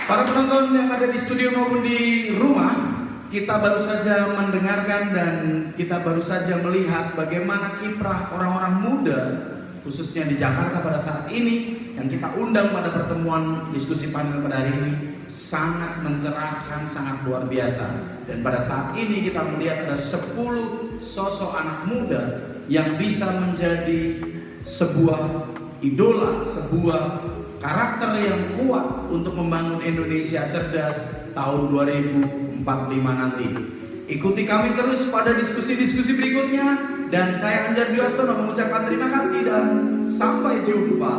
Para penonton yang ada di studio maupun di rumah, kita baru saja mendengarkan dan kita baru saja melihat bagaimana kiprah orang-orang muda khususnya di Jakarta pada saat ini yang kita undang pada pertemuan diskusi panel pada hari ini sangat mencerahkan, sangat luar biasa. Dan pada saat ini kita melihat ada 10 sosok anak muda yang bisa menjadi sebuah idola, sebuah karakter yang kuat untuk membangun Indonesia cerdas tahun 2045 nanti. Ikuti kami terus pada diskusi-diskusi berikutnya. Dan saya Anjar Dwi Astono mengucapkan terima kasih dan sampai jumpa.